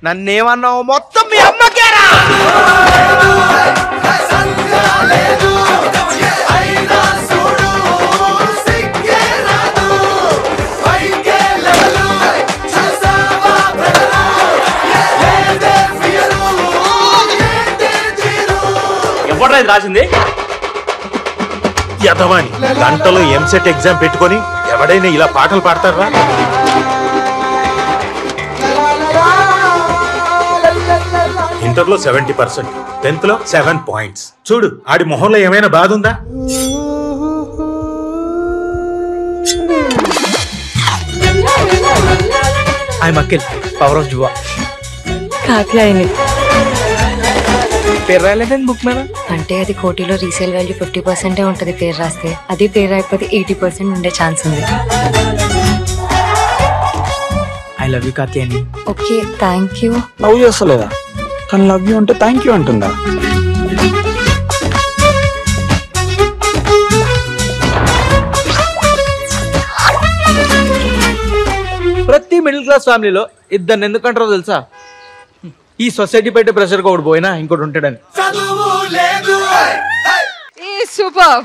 నన్నేమన్నావు మొత్తం మీ అమ్మకేరా. ఎవడ్రా ఇది రాసింది? యదవాని గంటలో ఎంసెట్ ఎగ్జామ్ పెట్టుకొని ఎవడైనా ఇలా పాటలు పాడతారా? ఇంటర్లో 70%, 10th లో 7 points. చూడు ఆడి మొహంలో ఏమైనా బాధ ఉందా? I'm Akhil, power of Jua. Katyayani పేరు రాయలేదని బుక్ మీద. అంటే అది కోటిలో రీసేల్ వాల్యూ 50% ఉంటది పేరు రాస్తే. అది పేరు రాయకపోతే 80% ఉండే ఛాన్స్ ఉంది. I love you Katyayani. Okay, thank you. Love చేస్తలేదా? కానీ లవ్ యూ అంటే థ్యాంక్ యూ అంటుందా? ప్రతి మిడిల్ క్లాస్ ఫ్యామిలీలో ఇద్దరిని ఎందుకంటారో తెలుసా? ఈ సొసైటీ పెట్టే ప్రెషర్ ఒకటి పోయినా ఇంకోటి ఉంటాడని. Super.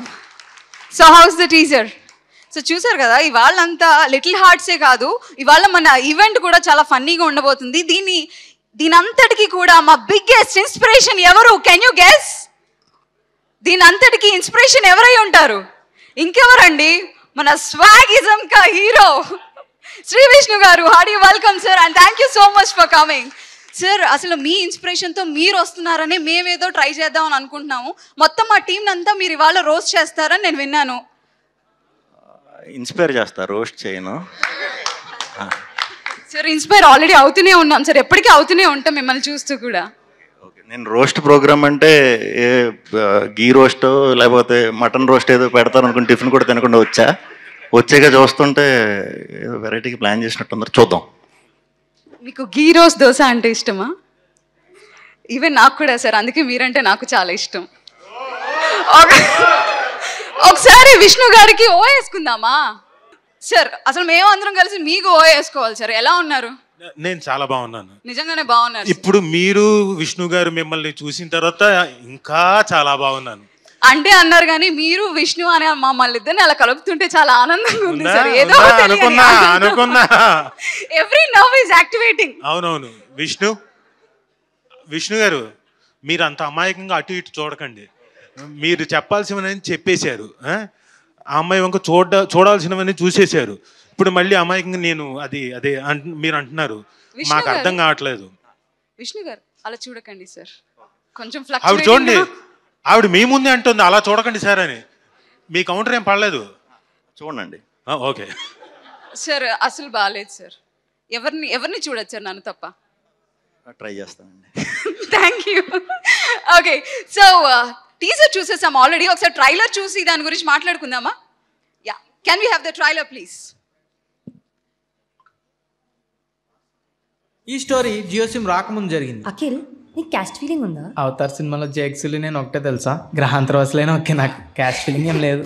So house the teaser? So చూసారు కదా, ఇవాళ అంతా లిటిల్ హార్ట్సే కాదు, ఇవాళ మన ఈవెంట్ కూడా చాలా ఫన్నీగా ఉండబోతుంది. దీని అంతటికి కూడా మా బిగ్గెస్ట్ ఇన్స్పిరేషన్ ఎవరు? Can you guess? దీని అంతటికి ఇన్స్పిరేషన్ ఎవరై ఉంటారు? ఇంకెవరండి? మన స్వాగిజం కా హీరో శ్రీ విష్ణు గారు. Hardy welcome sir, and thank you so much for coming. Sir, అసలు మీ ఇన్స్పిరేషన్తో మీరు వస్తున్నారని మేమేదో ట్రై చేద్దామని అనుకుంటున్నాము. మొత్తం మా టీం అంతా మీరు ఇవాళ రోస్ట్ చేస్తారని నేను విన్నాను. ఇన్స్పైర్ చేస్తా, రోస్ట్ చేయను. సార్, ఇన్స్పైర్ ఆల్రెడీ అవుతూనే ఉన్నాం సార్, ఎప్పటికీ అవుతూనే ఉంటాం మిమ్మల్ని చూస్తూ కూడా. ఓకే, నేను రోస్ట్ ప్రోగ్రామ్ అంటే ఏ గీ రోస్ట్ లేకపోతే మటన్ రోస్ట్ ఏదో పెడతాను అనుకుని టిఫిన్ కూడా తినకుండా వచ్చాక చూస్తుంటే ఏదో వెరైటీకి ప్లాన్ చేసినట్టు చూద్దాం. మీకు గీ రోస్ దోశ అంటే ఇష్టమా? ఈవెన్ నాకు కూడా సార్, అందుకే మీరంటే నాకు చాలా ఇష్టం. ఒకసారి విష్ణు గారికి ఓ వేసుకుందామా సార్? అసలు మేము అందరం కలిసి మీకు ఓ వేసుకోవాలి సార్. ఎలా ఉన్నారు? నేను చాలా బాగున్నాను. నిజంగానే బాగున్నారు. ఇప్పుడు మీరు విష్ణు గారు మిమ్మల్ని చూసిన తర్వాత ఇంకా చాలా బాగున్నాను అంటే అన్నారు, కానీ మీరు విష్ణు అనే మమ్మల్ని ఇద్దరిని అలా కలుపుతుంటే చాలా ఆనందంగా ఉంది సార్. ఏదో అనుకున్నా ఎవ్రీ నర్వ్ ఇస్ యాక్టివేటింగ్. అవునవును. విష్ణు గారు, మీరు అంత అమాయకంగా అటు ఇటు చూడకండి. మీరు చెప్పాల్సినవన్నీ చెప్పేశారు. ఆ అమ్మాయి వంక చూడాల్సినవన్నీ చూసేశారు. ఇప్పుడు మళ్ళీ అమాయకంగా నేను అదే మీరు అంటున్నారు, మాకు అర్థం కావట్లేదు. విష్ణు గారు అలా చూడకండి సార్, కొంచెం ఆవిడ చూడండి, ఆవిడ మీ ముందే అంటుంది అలా చూడకండి సార్ అని. మీ కౌంటర్ ఏం పడలేదు? చూడండి. ఓకే సార్, అసలు బాగాలేదు సార్. ఎవరిని చూడొచ్చు సార్, నన్ను తప్ప? ట్రై చేస్తానండి. Thank you. Okay, so teaser చూసేసాం ఆల్రెడీ. ఒకసారి ట్రైలర్ చూసి దాని గురించి మాట్లాడుకుందామా? Yeah, can we have the trailer please? ఈ స్టోరీ జియో సిమ్ రాకముందు జరిగింది. అఖిల్, నీకు క్యాస్ట్ ఫీలింగ్ ఉందా? అవతార్ సినిమాలో జేక్సిలి నేను ఒకటే తెలుసా, గ్రహాంతరవాసులైనా ఓకే, నాకు క్యాస్ట్ ఫీలింగ్ ఏం లేదు.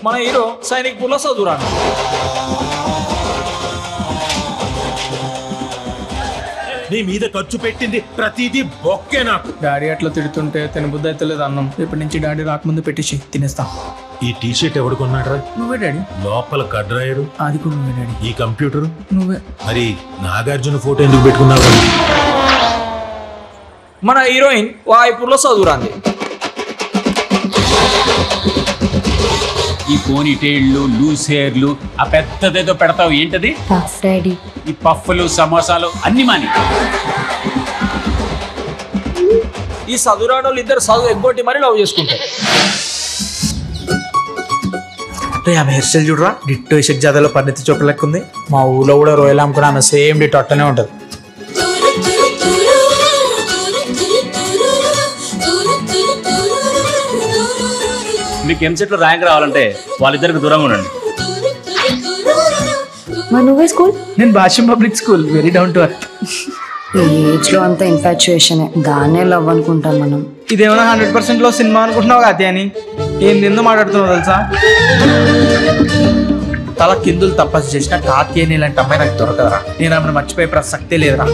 మన హీరో సైనిక్ పూర్లో చదువురాను. నీ మీద ఖర్చు పెట్టింది ప్రతిదీ బొక్కే నాకు. డాడీ అట్లా తిడుతుంటే తినబుద్ధి అయితే లేదు అన్నం. ఇప్పటి నుంచి డాడీ రాకముందు పెట్టేసి తినేస్తా. ఈ టీ షర్ట్ ఎవడు కొన్నాడు? నువ్వే డాడీ. లోపల కడ్రాయరు అది కూడా నువ్వే డాడీ. ఈ కంప్యూటర్ నువ్వే. మరి నాగార్జున ఫోటో ఎందుకు పెట్టుకున్నావు? మన హీరోయిన్ వాయిపూర్లో చదువురాంది. ఈ పోనీ టైళ్ళు, లూస్ హెయిర్లు, ఆ పెద్దదేదో పెడతావు ఏంటది? డాడీ, ఈ పఫ్ఫులు, సమోసాలు అన్ని మాని. ఈ చదువురాని వాళ్ళు ఇద్దరు చదువు ఎగ్గొట్టి మరీ లవ్ చేసుకుంటారు. ఆమె హెయిర్ స్టైల్ చూడరా, డిట్టో ఇషక్ జాదాలో పరిణితి చోప్రా లెక్క ఉంది. మా ఊళ్ళో కూడా రోయల్ అమ్ముకుని ఆమె సేమ్ డిట్ అట్టనే ఉంటుంది. మీకు ఎంసెట్లో ర్యాంక్ రావాలంటే వాళ్ళిద్దరికి దూరంగా ఉండండి. మరి నువ్వే స్కూల్? నేను Bhashyam public school, very down to earth. ఈ ఏజ్ లో అంతా ఇన్ఫాచ్యుయేషన్, దాన్నే లవ్ అనుకుంటాం మనం. ఇదేమన్నా 100% లో సినిమా అనుకుంటున్నావు కాదు అని ఏందో మాట్లాడుతున్నావు తెలుసా? తల కిందులు తపస్సు చేసిన కాకేని ఇలాంటి అమ్మాయి నాకు దొరకదురా. నేను ఆమెను మర్చిపోయే ప్రసక్తే లేదురా.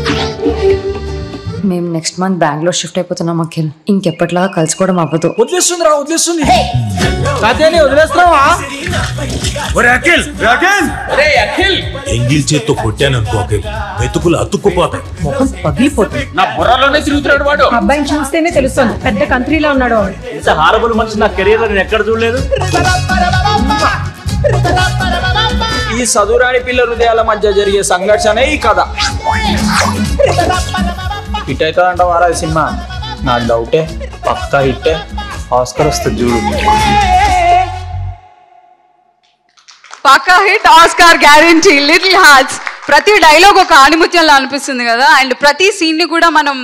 మేము నెక్స్ట్ మంత్ బెంగళూరు షిఫ్ట్ అయిపోతున్నాం అఖిల్. ఇంకెప్పటిలాగా కలుసుకోవడం అవ్వదు. వదిలేస్తుంది. కాకేని వదిలేస్తున్నావా? ఎంగిల్ చేత్తో కొట్టాను అనుకో అఖిల్, మెతుకులు అతుక్కుపోతాయి. మొహం పగిలిపోతుంది. నా బుర్రలోనే తిరుగుతున్నాడు వాడు. అబ్బాయిని చూస్తేనే తెలుస్తుంది పెద్ద కంట్రీలో ఉన్నాడు. హారబుల్ మనిషి నా కెరీర్ లో నేను ఎక్కడ చూడలేదు. ఈ చదువురాని పిల్ల హృదయాల మధ్య జరిగే సంఘర్షణే ఈ కథ. హిట్ అవుతుందంట వారా ఈ సినిమా? నా డౌటే, పక్కా హిట్టే. ఆస్కర్ వస్తుంది చూడు. పక్కా hit, Oscar guarantee. Little hearts ప్రతి డైలాగ్ ఒక ఆణిముత్యంలా అనిపిస్తుంది కదా. అండ్ ప్రతి సీన్ ని కూడా మనం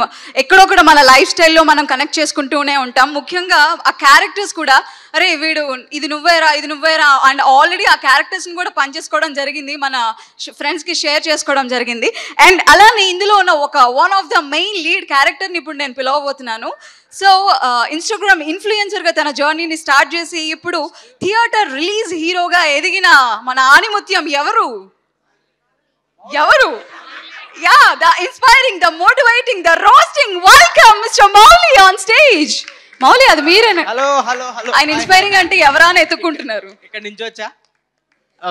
ఎక్కడొక్కడ మన లైఫ్ స్టైల్లో మనం కనెక్ట్ చేసుకుంటూనే ఉంటాం. ముఖ్యంగా ఆ క్యారెక్టర్స్ కూడా, అరే వీడు ఇది నువ్వేరా అండ్ ఆల్రెడీ ఆ క్యారెక్టర్స్ ని కూడా పనిచేసుకోవడం జరిగింది, మన ఫ్రెండ్స్ కి షేర్ చేసుకోవడం జరిగింది. అండ్ అలానే ఇందులో ఉన్న one of the main lead character ని ఇప్పుడు నేను పిలవబోతున్నాను. సో ఇన్స్టాగ్రామ్ ఇన్ఫ్లుయెన్సర్గా తన జర్నీని స్టార్ట్ చేసి ఇప్పుడు థియేటర్ రిలీజ్ హీరోగా ఎదిగిన మన ఆణిముత్యం ఎవరు? Yeah, the inspiring, the motivating, the roasting. Welcome Mr. Mauly on stage. Mauly, అది మీరేనా? హలో. ఆయన ఇన్స్పైరింగ్ అంటే ఎవరాని ఎత్తుకుంటున్నారు? ఇక్కడ నుంచి వచ్చా.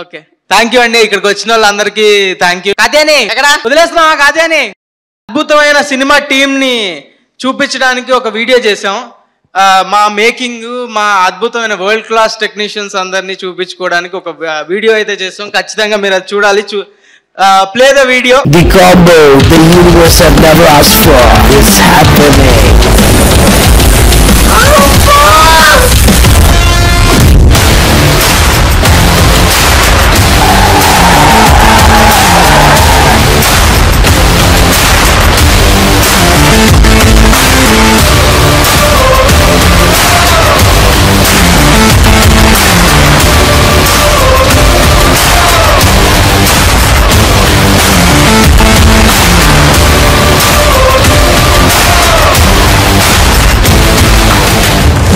ఓకే, థ్యాంక్ యూ అండి. ఇక్కడికి వచ్చిన వాళ్ళందరికీ థ్యాంక్ యూ. కాదేని ఎక్కడ వదిలేస్తున్నావా? కాదేని అద్భుతమైన సినిమా టీమ్ ని చూపించడానికి ఒక వీడియో చేసాం. మా మేకింగ్, మా అద్భుతమైన వరల్డ్ క్లాస్ టెక్నీషియన్స్ అందరినీ చూపించుకోవడానికి ఒక వీడియో అయితే చేసాం. ఖచ్చితంగా మీరు అది చూడాలి. Play the video. The combo the universe had never asked for is happening.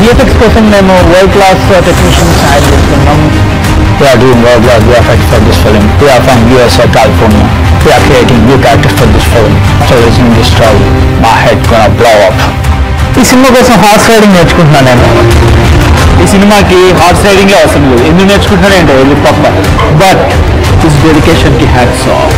VFX కోసం మేము వరల్డ్ క్లాస్ టెక్నీషియన్స్ హైర్ చేస్తున్నాం. We are doing world class VFX for this film. We are from USA, California. We are creating new characters for this film. So listening this story, my head gonna blow up. ఈ cinema కోసం horse riding నేర్చుకుంటున్నాను నేను. ఈ సినిమాకి horse రైడింగే అవసరం లేదు. ఎందుకు నేర్చుకుంటున్నానంటే వెళ్ళి పక్క. బట్ దిస్ డెడికేషన్ కి హ్యాట్స్ ఆఫ్.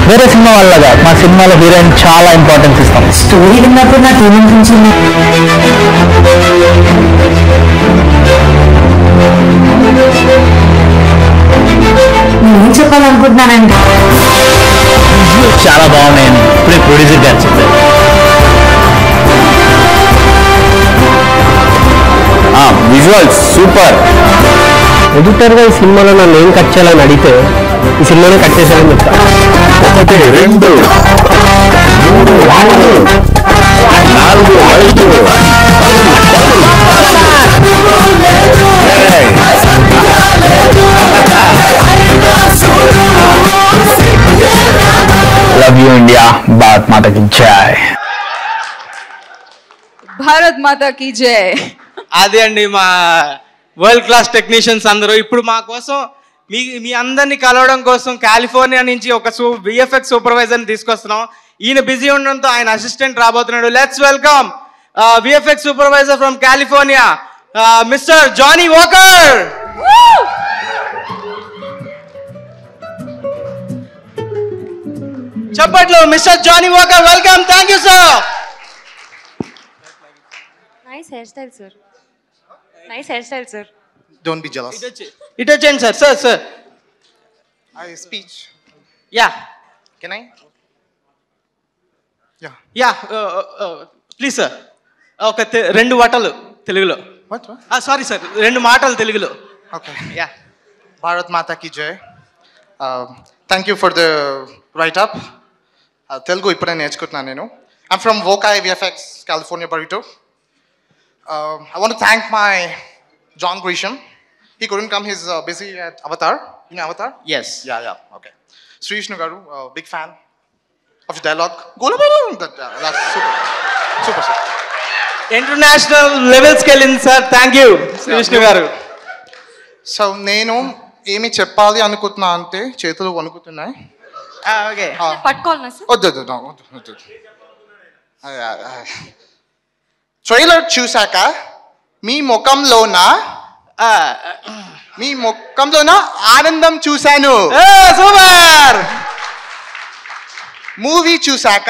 వేరే సినిమా వల్లగా మా సినిమాలో హీరోయిన్ చాలా ఇంపార్టెన్స్ ఇస్తాం. స్టోరీ విన్నప్పుడు నాకు ఏమనిపించింది? నేను చెప్పాలనుకుంటున్నానండి, చాలా బాగున్నాయండి. ఇప్పుడే ప్రొడ్యూసర్ గారు చెప్పారు. Visuals super. ఎడిటర్గా ఈ సినిమాలో నన్ను ఏం కట్ చేయాలని అడిగితే ఈ సినిమాలో కట్ చేశానని చెప్తాను. 1 2 3 4 5 లవ్ యూ ఇండియా. భారత్ మాతాకి జై. భారత్ మాతాకి జై. అదే అండి మా వరల్డ్ క్లాస్ టెక్నీషియన్స్ అందరూ. ఇప్పుడు మా కోసం మీ అందరినీ కలవడం కోసం కాలిఫోర్నియా నుంచి ఒక విఎఫ్ఎక్స్ సూపర్వైజర్ని తీసుకొస్తున్నాం. ఈయన బిజీ ఉండడంతో ఆయన అసిస్టెంట్ రాబోతున్నాడు. Let's welcome VFX supervisor from California, mister Johnny Walker. చెప్పట్లో mister Johnny Walker, welcome. Thank you sir. Nice hair style sir. Nice hair style sir. Don't be jealous. ఇటు వచ్చేయండి sir. Sir I speech. Yeah Can I? Yeah. Yeah please sir. ఒక 2 మాటలు తెలుగులో. What? Sorry sir, 2 మాటలు తెలుగులో. Okay. Yeah. Bharat Mata ki jai. Thank you for the write-up. Telugu ippade నేర్చుకుంటున్నాను నేను. I'm from Vokai VFX, California Burrito. I want to thank my John Grisham. He couldn't come. He's busy at Avatar. You know Avatar? Yes. Yeah. Okay. Sri Vishnu Garu, big fan of your dialogue. That's super. International లెవెల్స్కి వెళ్ళింది sir. Thank you Shri Vishnu garu. So నేను ఏమి చెప్పాలి అనుకుంటున్నా అంటే చేతులు వణుకుతున్నాయి. Okay పట్టుకోవాలన్నా సార్? వద్దు. ట్రైలర్ చూసాక మీ ముఖంలోన ఆనందం చూశాను. సూపర్. మూవీ చూసాక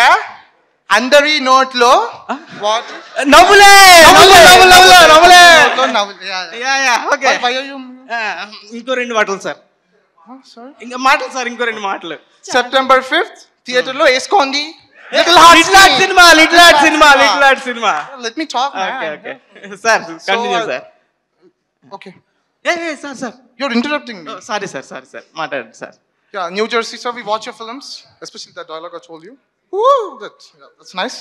అందరి నోట్లో నవ్వులే. ఇంకో 2 మాటలు సార్. ఇంకా మాటలు సార్, ఇంకో 2 మాటలు. September 5th థియేటర్లో వేసుకోండి. Little heart cinema. Let me talk. Okay. Sir, continue sir. Okay. Sir. You're interrupting me. Sorry sir. మాట్లాడండి sir. Yeah, New Jersey sir, we watch your films, especially that dialogue I told you. Woo, that's nice.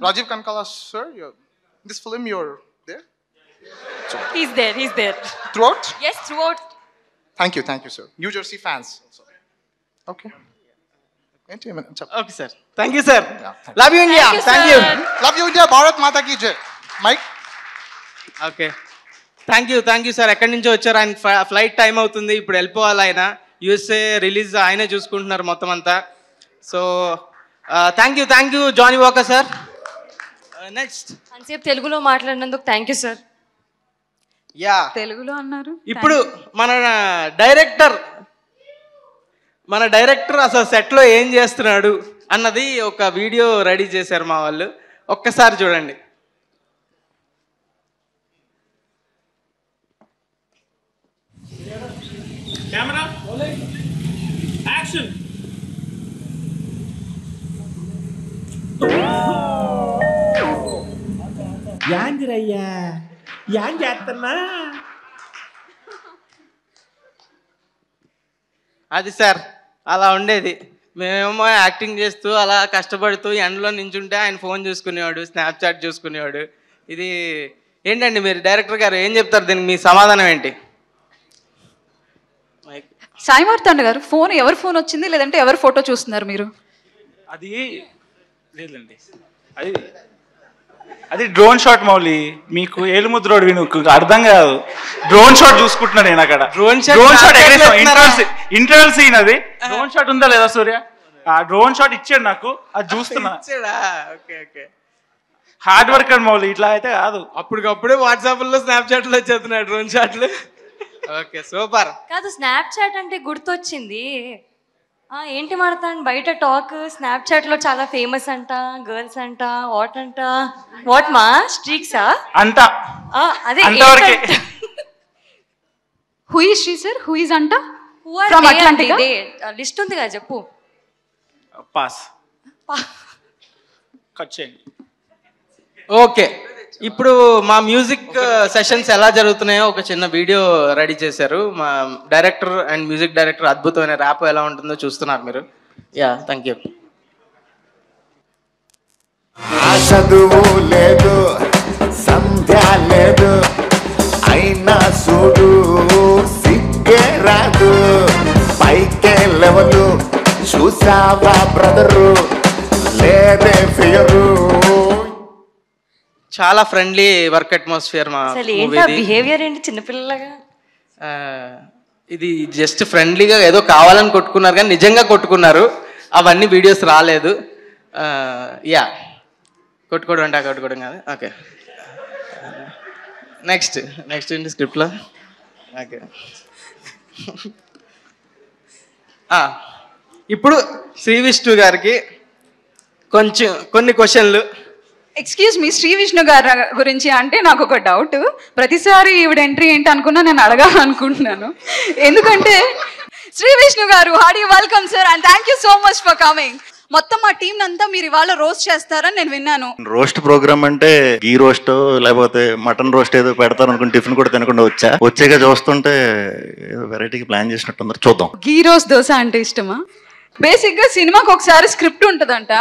Rajiv Kankala sir, this film you're there? He's there. Throughout? Yes, throughout. Thank you sir. New Jersey fans also. Okay. Okay sir. Thank you sir. Love you India. Thank you. Love you India. Bharat Mata ki jai. Mike. Okay. Thank you sir. ఎక్కడి నుంచో వచ్చారు? ఆయన flight time అవుతుంది, ఇప్పుడు వెళ్ళిపోవాలి. ఆయన USA release ఆయనే చూసుకుంటున్నారు మొత్తం అంతా. So thank you Johnnie Walker sir. Next అంతసేపు తెలుగులో మాట్లాడినందుకు థ్యాంక్ యూ సార్. యా తెలుగులో అన్నారు. ఇప్పుడు మన డైరెక్టర్ అసలు సెట్లో ఏం చేస్తున్నాడు అన్నది ఒక వీడియో రెడీ చేశారు మా వాళ్ళు. ఒక్కసారి చూడండి. Camera action. యాందిరయ్యా యాం చేస్తున్నా? అది సార్ అలా ఉండేది. మేమేమో యాక్టింగ్ చేస్తూ అలా కష్టపడుతూ ఎండలో నించుంటే ఆయన ఫోన్ చూసుకునేవాడు, స్నాప్చాట్ చూసుకునేవాడు. ఇది ఏంటండి మీరు డైరెక్టర్ గారు ఏం చెప్తారు దీనికి? మీ సమాధానం ఏంటి? సాయి మార్తాండ గారు, ఫోన్ ఎవరి ఫోన్ వచ్చింది లేదంటే ఎవరి ఫోటో చూస్తున్నారు మీరు? అది లేదండి, అది డ్రోన్ షాట్ మౌలి. మీకు ఏలుముద్రోడు వినుకు అర్థం కాదు. డ్రోన్ షాట్ చూసుకుంటున్నా నేను అక్కడ. Drone shot interval scene. అది డ్రోన్ షాట్ ఉందా లేదా సూర్య? ఆ డ్రోన్ షాట్ ఇచ్చాడు నాకు, అది చూస్తున్నా. హార్డ్ వర్క్ అండ్ మౌలి, ఇట్లా అయితే కాదు. అప్పటికప్పుడే వాట్సాప్లో స్నాప్చాట్లో వచ్చేస్తున్నాడు డ్రోన్ షాట్లు. Okay super. కాదు, స్నాప్చాట్ అంటే గుర్తొచ్చింది. ఏంటి మాడతాను బయట టాక్, స్నాప్చాట్లో చాలా ఫేమస్ అంట, గర్ల్స్ అంట, వాట్ మా స్ట్రీక్సా అంట. అదే who is she sir? Who is అంట? ఫ్రమ్ అట్లాంటిక్ లిస్ట్ ఉంది కదా, చెప్పు. పాస్ కట్ చేయండి. ఓకే, ఇప్పుడు మా మ్యూజిక్ సెషన్స్ ఎలా జరుగుతున్నాయో ఒక చిన్న వీడియో రెడీ చేశారు మా డైరెక్టర్ అండ్ మ్యూజిక్ డైరెక్టర్. అద్భుతమైన ర్యాప్ ఎలా ఉంటుందో చూస్తున్నారు మీరు. Yeah thank you. చదువు లేదు, సంధ్య లేదు, అయినా చూడు సిగ్గే రాదు. పైకే లెవెలు చూసావా బ్రదరు, లేదే ఫియరు. చాలా ఫ్రెండ్లీ వర్క్ అట్మాస్ఫియర్ మా బిహేవియర్ ఏంటి చిన్నపిల్లలాగా? ఇది జస్ట్ ఫ్రెండ్లీగా ఏదో కావాలని కొట్టుకున్నారు కానీ నిజంగా కొట్టుకున్నారు. అవన్నీ వీడియోస్ రాలేదు. యా కొట్టుకోవడం అంటే కొట్టుకోవడం కాదు. ఓకే నెక్స్ట్ ఏంటి స్క్రిప్ట్లో? ఓకే ఇప్పుడు శ్రీ విష్ణు గారికి కొన్ని క్వశ్చన్లు. ఎక్స్క్యూజ్ మీ, శ్రీ విష్ణు గారి గురించి అంటే నాకు ఒక డౌట్. ప్రతిసారి ఈవిడ ఎంట్రీ ఏంటి అనుకున్నా నేను అడగాలనుకుంటున్నాను. ఎందుకంటే శ్రీ విష్ణు గారు, Hardy welcome sir and thank you so much for coming. మొత్తం మా టీం అంతా మీరు ఇవాళ రోస్ట్ చేస్తారని నేను విన్నాను. రోస్ట్ ప్రోగ్రామ్ అంటే గీ రోస్ట్ లేకపోతే మటన్ రోస్ట్ ఏదో పెడతారు అనుకుని టిఫిన్ కూడా తినకుండా వచ్చాక చూస్తుంటే వెరైటీకి ప్లాన్ చేసినట్టు చూద్దాం. గీ రోస్ట్ దోశ అంటే ఇష్టమా? బేసిక్గా సినిమాకి ఒకసారి స్క్రిప్ట్ ఉంటుందంట,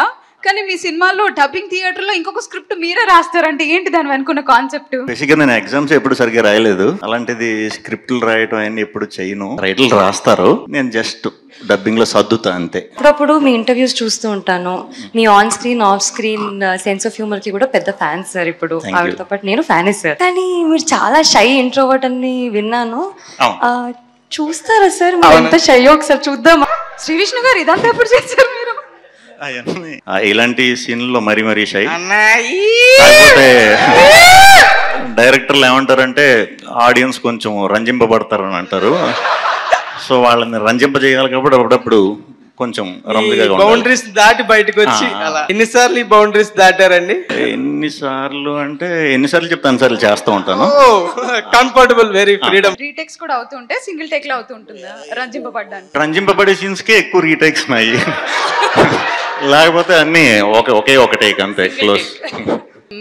కానీ మీ సినిమాలో డబ్బింగ్ థియేటర్ లో ఇంకొక స్క్రిప్ట్ మీరే రాస్తారంటే ఏంటి దాని వెనుకున్న కాన్సెప్ట్? బేసిక్గా నేను ఎగ్జామ్స్ ఎప్పుడు సరిగ్గా రాయలేదు, అలాంటిది స్క్రిప్ట్లు రాయటం అన్ని ఎప్పుడు చేయను. రైటర్లు రాస్తారు, నేను జస్ట్ డబ్బింగ్ లో సర్దుతా అంతే. అప్పుడప్పుడు మీ ఇంటర్వ్యూస్ చూస్తూ ఉంటాను. Me on screen off screen sense of humour కి కూడా పెద్ద ఫ్యాన్ సార్. ఇప్పుడు ఆవిడతో పాటు నేను ఫ్యానే సార్. కానీ మీరు చాలా షై ఇంట్రోవర్ట్ అని విన్నాను. చూస్తారా సార్ మీరు ఎంత షైయో? ఒకసారి చూద్దామా? శ్రీ విష్ణు గారు ఇదంతా ఎప్పుడు చేశారు మీరు? ఇలాంటి సీన్లో మరీ మరీ షై. కాకపోతే డైరెక్టర్లు ఏమంటారంటే ఆడియన్స్ కొంచెం రంజింపబడతారని అంటారు. సో వాళ్ళని రంజింపజేయాలి కాబట్టి అప్పుడప్పుడు కొంచెం బౌండరీస్ దాటి బయటకు వచ్చి అలా. ఎన్నిసార్లు ఈ బౌండరీస్ దాటారండి? ఎన్నిసార్లు చెప్తే అన్నిసార్లు చేస్తూ ఉంటాను. Comfortable, very freedom. రీటేక్స్ కూడా అవుతుంటే సింగిల్ టేక్ లో అవుతుంటుందా రంజింపబడ్డానికి? రంజింపబడే సీన్స్ కి ఎక్కువ రీటేక్స్ ఉన్నాయి, లేకపోతే అన్ని ఒకే ఒక టేక్ అంతే, క్లోజ్.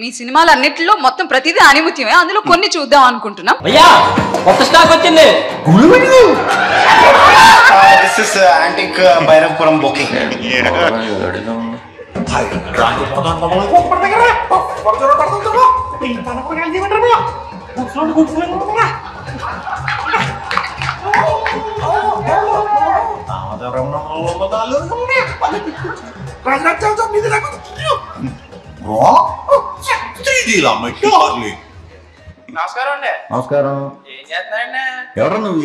మీ సినిమాలు అన్నిటిలో మొత్తం ప్రతిదీ ఆనిముత్యమే, అందులో కొన్ని చూద్దాం అనుకుంటున్నాం. కొత్త స్టాక్ వచ్చింది. This is antique Bhairavapuram booking. నమస్కారం అండి. నమస్కారం. ఏం చేస్తున్నారండి? ఎవరు నువ్వు?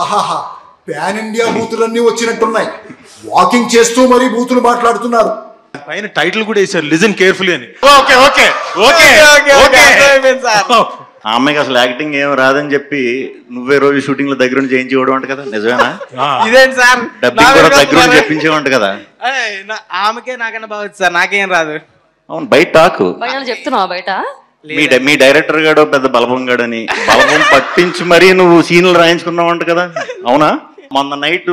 ఆహాహా, పాన్ ఇండియా బూతులన్నీ వచ్చినట్టున్నాయి. వాకింగ్ చేస్తూ మరీ బూతులు మాట్లాడుతున్నారు. పైన టైటిల్ కూడా వేసారు, లిజన్ కేర్ఫుల్లీ అని. Okay okay okay okay. ఆ అమ్మాయికి అసలు యాక్టింగ్ ఏం రాదని చెప్పి నువ్వే రోజు షూటింగ్ లో దగ్గర నుంచి చేయించేవాడు అంట కదా, నిజమేనా? ఇదేంటి సార్? డబ్బింగ్ కూడా దగ్గర నుంచి చెప్పించేవాడు కదా. ఆమెకే నాకన్నా బాగుంది సార్, నాకేం రాదు. అవును, బయట టాకు చెప్తున్నావా బయట? మీ డైరెక్టర్ గాడు పెద్ద బలపం గాడని బలపం పట్టించి మరీ నువ్వు సీన్లు రాయించుకున్నావు అంట కదా, అవునా? మొన్న నైట్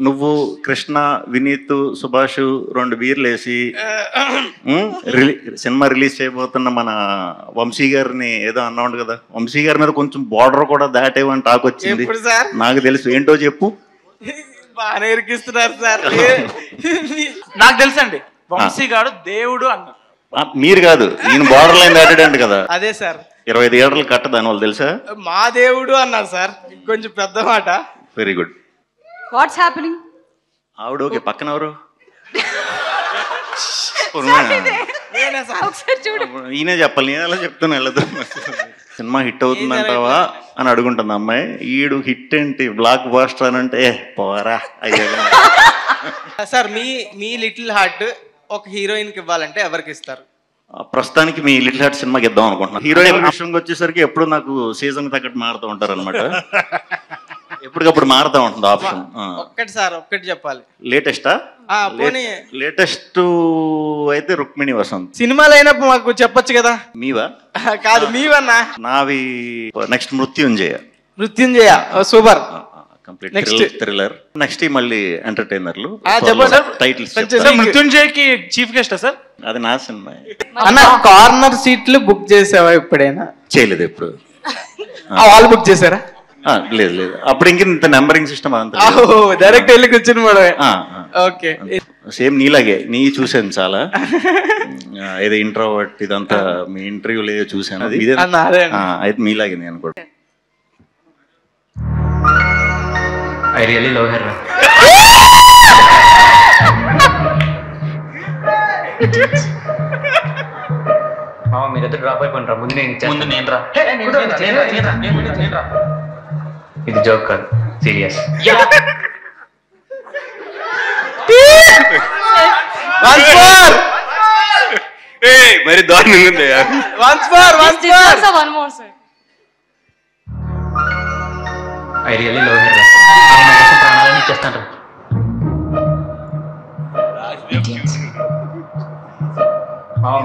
నువ్వు, కృష్ణ, వినీత్, సుభాష్ 2 బీర్లు వేసి సినిమా రిలీజ్ చేయబోతున్న మన వంశీ గారిని ఏదో అన్నావు కదా. వంశీ గారి మీద కొంచెం బార్డర్ కూడా దాటేవని టాక్ వచ్చింది. నాకు తెలుసు, ఏంటో చెప్పు. బాగా ఇరికిస్తున్నారు సార్. నాకు తెలుసు అండి, వంశీ గారు దేవుడు అన్న. మీరు కాదు, ఈయన బార్డర్ లైన్ దాటాడంట కదా. అదే సార్, 20 థియేటర్లు కట్ట దాని వాళ్ళు తెలుసా? మా దేవుడు అన్నారు సార్, కొంచెం పెద్ద మాట. Very good. What's happening? ఆవిడ ఓకే, పక్కన ఎవరు? ఈయనే చెప్పాలి, నేను ఎలా చెప్తాను వెళ్ళదు. సినిమా హిట్ అవుతుందంటావా అని అడుగుంటుంది అమ్మాయి. ఈడు హిట్ ఏంటి, బ్లాక్ బాస్టర్ అని అంటే పోరా అయ్యా. సార్ మీ లిటిల్ హార్ట్ ఒక హీరోయిన్ కి ఇవ్వాలంటే ఎవరికి ఇస్తారు? ప్రస్తుతానికి మీ లిటిల్ హార్ట్ సినిమాకి ఇద్దాం అనుకుంటున్నాను. హీరోయిన్ విషయంకి వచ్చేసరికి ఎప్పుడు నాకు సీజన్ తగ్గట్టు మారుతూ ఉంటారు అనమాట. ఎప్పటికప్పుడు మారుతూ ఉంటుంది ఆప్షన్. ఒక్కటి సార్, ఒక్కటి చెప్పాలి. లేటెస్టా? లేటెస్ట్ అయితే రుక్మిణి వసంత్. సినిమాలు అయినప్పుడు మాకు చెప్పొచ్చు కదా. మీవా? కాదు, మీవన్నా. నావి next Mrityunjaya. Mrityunjaya super. Complete thriller. Next మళ్ళీ ఎంటర్టైనర్లు. టైటిల్స్ మృత్యుంజయకి చీఫ్ గెస్ట్ సార్? అది నా సినిమా. అన్న, కార్నర్ సీట్లు బుక్ చేసావా ఎప్పుడైనా? చేయలేదు ఎప్పుడు. వాళ్ళు బుక్ చేశారా? లేదు లేదు, అప్పుడు ఇంత నెంబరింగ్ సిస్టమ్ అంతా డైరెక్ట్ వెళ్ళి కూర్చుని మేడం. ఓకే, సేమ్ నీలాగే నీ చూసాను చాలా. ఏదో ఇంట్రోవర్ట్ ఇదంతా మీ ఇంటర్వ్యూలో ఏదో చూసాను. అయితే మీలాగే నేను కూడా. I really love her. మీరైతే డ్రాప్ అయిపోయినరా, ముందు నేను రా. ఇది జోక్ కాదు, సీరియస్. మరి దారుణంగా ఉంది. I really love her. ప్రాణాలను ఇచ్చేస్తాను.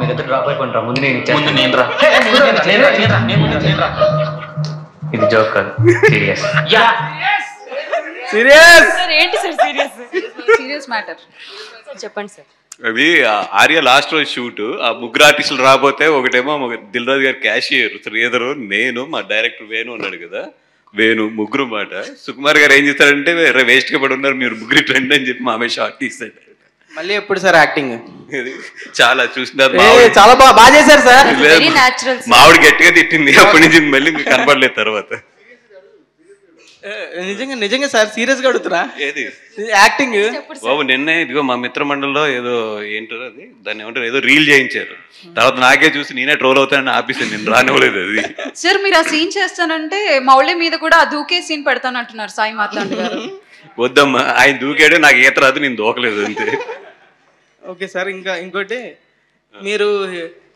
మీరైతే డ్రాప్ అయిపోయినరా, ముందు నేను రా. ఇది జోక్ కాదు, సీరియస్. ఏంటి సార్ సీరియస్ మ్యాటర్ చెప్పండి సార్. అది ఆర్య లాస్ట్ రోజు షూట్, ఆ ముగ్గురు ఆర్టిస్టులు రాబోతే ఒకటేమో దిల్ రాజు గారు క్యాషియర్ శ్రీధరు, నేను, మా డైరెక్టర్ వేణు ఉన్నాడు కదా. వేణు ముగ్గురు మాట. సుకుమార్ గారు ఏం చేస్తారంటే వేస్ట్ గా పడి ఉన్నారు మీరు ముగ్గురు ట్రెండ్ అని చెప్పి మామే షార్ట్ తీస్తాడు. మళ్ళీ ఎప్పుడు సార్ యాక్టింగ్? చాలా చూసినారు, చాలా బాగా చేశారు సార్. మావిడ గట్టిగా తిట్టింది, అప్పటి నుంచి మళ్ళీ మీకు కనపడలేదు తర్వాత. నిజంగా సార్ సీరియస్ గా అడుగుతున్నా ఏది యాక్టింగ్ బాబు. నిన్నే ఇదిగో మా మిత్ర మండలిలో ఏదో ఏంటారు అది, దాన్ని ఏమంటారు, ఏదో రీల్ చేయించారు. తర్వాత నాకే చూసి నేనే ట్రోల్ అవుతానని ఆపేసాను, నేను రానివ్వలేదు అది. సార్ మీరు ఆ సీన్ చేస్తానంటే మౌళి మీద కూడా ఆ దూకే సీన్ పెడతానంటున్నారు సాయి మార్తాండ్ గారు. వద్దమ్మా, ఆయన దూకాడు, నాకు ఈత రాదు, నేను దూకలేదు అంతే. ఓకే సార్, ఇంకోటి మీరు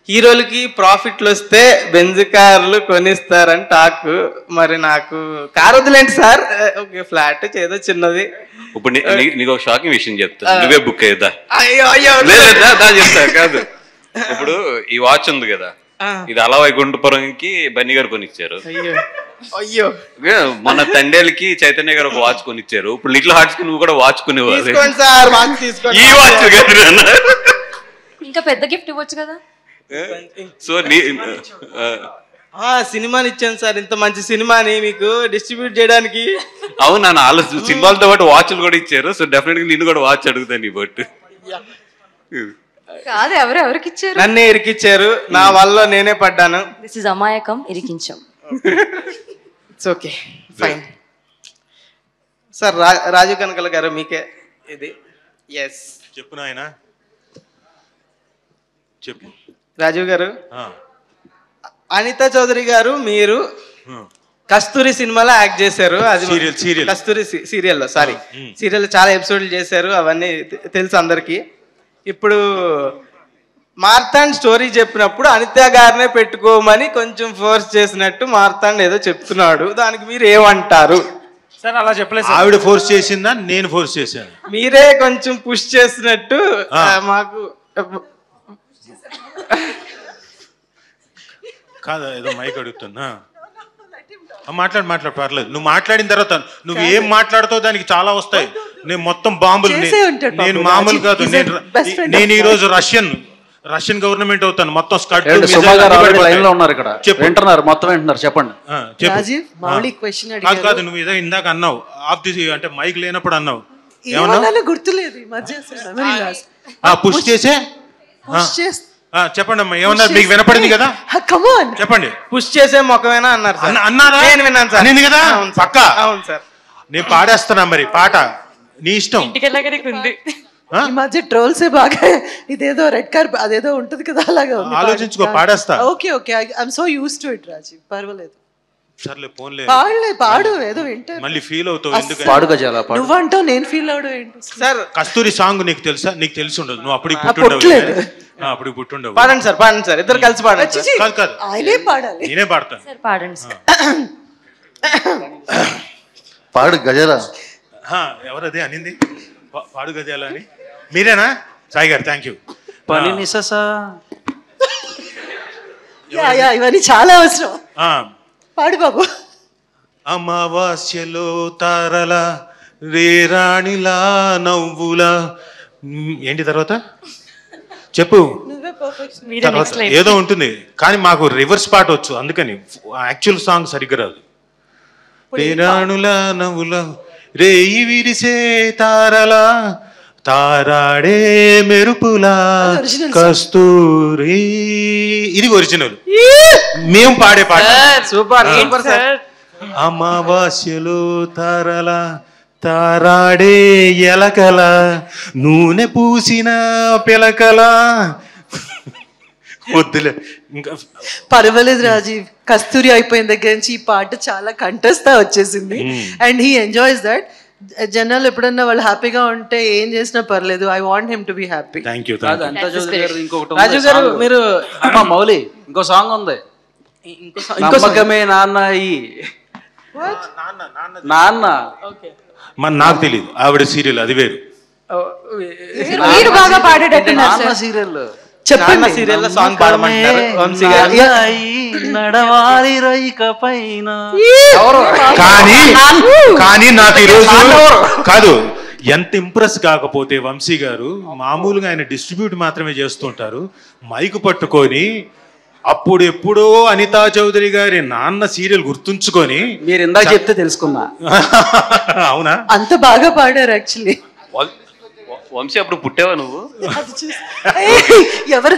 హీరోలకి ప్రాఫిట్లు వస్తే బెంజ్ కార్లు కొనిస్తారని టాక్. మరి నాకు కారు వద్దులేండి సార్, ఓకే ఫ్లాట్ ఏదో చిన్నది. ఇప్పుడు నీకు ఒక షాకింగ్ విషయం చెప్తా, నువ్వే బుక్ అయ్యేదా? అయ్యో చెప్తా కాదు. ఇప్పుడు ఈ వాచ్ ఉంది కదా, ఇది అలా వైకుంఠపురంకి బన్నీ గారు కొనిచ్చారు. అయ్యో మన తండేలకి చైతన్య గారు ఒక వాచ్ కొనిచ్చారు. ఇప్పుడు లిటిల్ హార్ట్స్ కి నువ్వు కూడా వాచ్ కొనేవాళ్ళు. ఈ వాచ్ ఇంకా పెద్ద గిఫ్ట్ ఇవ్వచ్చు కదా. సో సినిమాని ఇచ్చాను సార్, ఇంత మంచి సినిమాని మీకు డిస్ట్రిబ్యూట్ చేయడానికి. అవునా, వాళ్ళు సినిమాలతో పాటు వాచ్లు కూడా ఇచ్చారు. సో డెఫినెట్ గా నిన్ను కూడా వాచ్ అడుగుతాను. ఈ బట్ కాదు, ఎవరికి ఇచ్చారు? నన్నే ఇరికిచ్చారు, నా వల్ల నేనే పడ్డాను. దిస్ ఇస్ అమాయకం, ఇరికించాం. It's okay fine sir. Raju Kanakala garu మీకే ఇది. ఎస్ చెప్పు నాయన, చెప్పు. రాజీవ్ గారు, అనిత చౌదరి గారు మీరు కస్తూరి సినిమాలో యాక్ట్ చేశారు. అది కస్తూరి సీరియల్లో, సారీ సీరియల్లో చాలా ఎపిసోడ్లు చేశారు, అవన్నీ తెలుసు అందరికి. ఇప్పుడు మార్తాండ్ స్టోరీ చెప్పినప్పుడు అనిత గారినే పెట్టుకోమని కొంచెం ఫోర్స్ చేసినట్టు మార్తాండ్ ఏదో చెప్తున్నాడు, దానికి మీరు ఏమంటారు? సార్ అలా చెప్పలేదు. ఆవిడ ఫోర్స్ చేసిందా, నేను ఫోర్స్ చేశాను? మీరే కొంచెం పుష్ చేసినట్టు మాకు. కాదా, ఏదో మైక్ అడుగుతున్నా. మాట్లాడు పర్లేదు. నువ్వు మాట్లాడిన తర్వాత నువ్వు ఏం మాట్లాడుతావు దానికి చాలా వస్తాయి. నేను మొత్తం బాంబులు, నేను మామూలు కాదు. నేను ఈ రోజు రష్యన్ గవర్నమెంట్ అవుతాను. మొత్తం స్కట్ కాదు. నువ్వు ఏదో ఇందాక అన్నావు, ఆఫ్ ది అంటే మైక్ లేనప్పుడు అన్నావు. గుర్తులేదు, పుష్ చేసే చెప్పండి అమ్మా, ఏమన్నారు? మీకు వినపడింది కదా, చెప్పండి. పుష్ చేసే మొక్కమేనా అన్నారు సార్. అన్నారా? నేను విన్నాను సార్. అనింది కదా పక్క. అవును సార్, నేను పాడేస్తున్నా, మరి పాట నీ ఇష్టం. ఈ మధ్య ట్రోల్స్ బాగా ఇదేదో రెడ్ కార్ అదేదో ఉంటది కదా, అలాగా ఆలోచించుకో, పాడేస్తా. Okay I'm so used to it Rajeev, పర్వాలేదు. సర్లే పోన్లే, పాడు ఏదో వింటారు, మళ్ళీ ఫీల్ అవుతావు. ఎందుకు నువ్వంటావు నేను ఫీల్ అవడం ఏంటి సార్? కస్తూరి సాంగ్ నీకు తెలుసా? నీకు తెలిసి ఉండదు, నువ్వు అప్పుడు పుట్టుండవు. పాడండి సార్, ఇద్దరు కలిసి పాడండి. కాదు ఆయనే పాడాలి, నేనే పాడతాను. పాడండి సార్. పాడు గజరా. ఎవరది అనింది పాడు గజాల అని? మీరేనా? సాయి గారు, థ్యాంక్ యూ. ఇవన్నీ చాలా అవసరం. పాడు బాబు. అమావాస్యలో తారల రేరాణిలా నవ్వులా, ఏంటి తర్వాత చెప్పు. ఏదో ఉంటుంది కానీ మాకు రివర్స్ పాట వచ్చు, అందుకని యాక్చువల్ సాంగ్ సరిగ్గా రాదు. రేరాణులా నవ్వులా రేయి విరిసే తారలా తారాడే మెరుపులా కస్తూరి, ఇది ఒరిజినల్. మేము పాడే పాట సూపర్ సార్. అమావాస్యలో తారలా తారాడే ఎలకల నూనె పూసిన పిలకల. వద్దులే, ఇంకా పర్వాలేదు రాజీవ్. కస్తూరి అయిపోయిన దగ్గర నుంచి ఈ పాట చాలా కంటెస్తా వచ్చేసింది అండ్ హీ ఎంజాయ్స్ దట్. జనాలు ఎప్పుడన్నా వాళ్ళు హ్యాపీగా ఉంటే ఏం చేసినా పర్లేదు. I want him to be happy. Thank you. Raju garu మీరు మౌలి ఇంకో సాంగ్ ఉంది, నమ్మకమే నాన్న నాన్న. నాకు తెలియదు, ఆవిడ సీరియల్ అది వేరు. మీరు బాగా పాడేటట్టున్నారు సీరియల్. చెప్పండి, సీరియల్ సాంగ్ పాడమంటారు వంశీ గారు. నడవాలి రైక పైన. కానీ నాకు ఈరోజు కాదు, ఎంత ఇంప్రెస్ కాకపోతే వంశీ గారు మామూలుగా ఆయన డిస్ట్రిబ్యూట్ మాత్రమే చేస్తుంటారు. మైక్ పట్టుకొని అప్పుడు ఎప్పుడో అనితా చౌదరి గారి నాన్న సీరియల్ గుర్తుంచుకొని మీరు ఇందాక చెప్తే తెలుసుకున్నా. అవునా? అంత బాగా పాడారు యాక్చువల్లీ. వంశీ అప్పుడు పుట్టావా నువ్వు? ఎవరు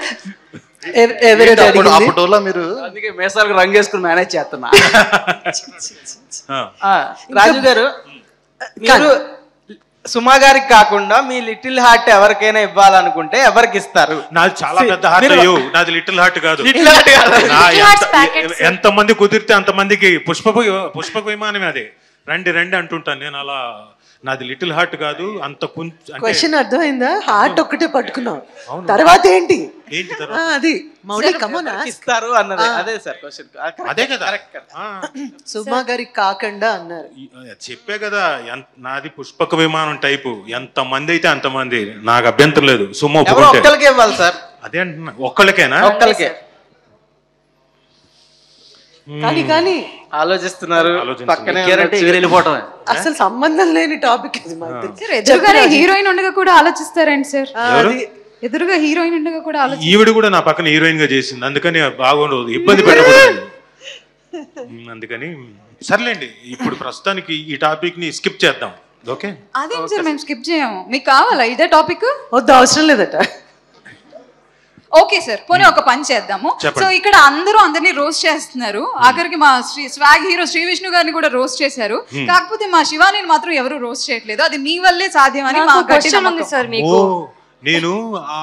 అప్పట్లో మీరు అందుకే మేసాలకు రంగు వేసుకుని మేనేజ్ చేస్తున్నా. రాజు గారు, మీరు సుమా గారికి కాకుండా మీ లిటిల్ హార్ట్ ఎవరికైనా ఇవ్వాలనుకుంటే ఎవరికి ఇస్తారు? నాది చాలా పెద్ద హార్ట్. నాది లిటిల్ హార్ట్ కాదు. ఎంతమంది కుదిరితే అంతమందికి పుష్పక విమానమే అది. రండి రండి అంటుంటాను నేను. అలా నాది లిటిల్ హార్ట్ కాదు. అంత క్వశ్చన్ అర్థమైందా? హార్ట్ ఒక్కటే పట్టుకున్నాం, తర్వాత ఏంటి? అది మౌలి కమోనా ఇస్తారు అన్నది. అదే సార్ క్వశ్చన్. అదే కదా, సుమా గారికి కాకుండా అన్నారు. చెప్పే కదా, నాది పుష్పక విమానం టైపు. ఎంత మంది అయితే అంతమంది, నాకు అభ్యంతరం లేదు. సుమా ఒక్కరికే ఇవ్వాలి సార్. అదే అంటున్నా, ఒక్కళ్ళకేనా? ఒక్కరికే. కానీ ఆలోచిస్తున్నారు. పక్కనే వెళ్ళిపోవటం అసలు సంబంధం లేని టాపిక్ ఇది. ఎదురుగానే హీరోయిన్ ఉండగా కూడా ఆలోచిస్తారండి సార్. ఎదురుగా హీరోయిన్ ఉండగా కూడా ఆలోచిస్తారు. ఈవిడ కూడా నా పక్కన హీరోయిన్ గా చేసింది, అందుకని బాగుండదు, ఇబ్బంది పెట్టకూడదు. అందుకని సర్లేండి, ఇప్పుడు ప్రస్తుతానికి ఈ టాపిక్ ని స్కిప్ చేద్దాం. ఓకే? అదేం సార్, మేము స్కిప్ చేయము. మీకు కావాలా ఇదే టాపిక్? వద్దు, అవసరం లేదట. ఓకే సార్, పోనీ ఒక పని చేద్దాము. సో ఇక్కడ అందరూ అందరినీ రోస్ట్ చేస్తున్నారు. ఆఖరికి మా స్వాగ్ హీరో శ్రీ విష్ణు గారిని కూడా రోస్ట్ చేశారు. కాకపోతే మా శివాని మాత్రం ఎవరు రోస్ట్ చేయట్లేదు. అది మీ వల్లే సాధ్యమని మా క్వశ్చన్ ఉంది సార్ మీకు. నేను ఆ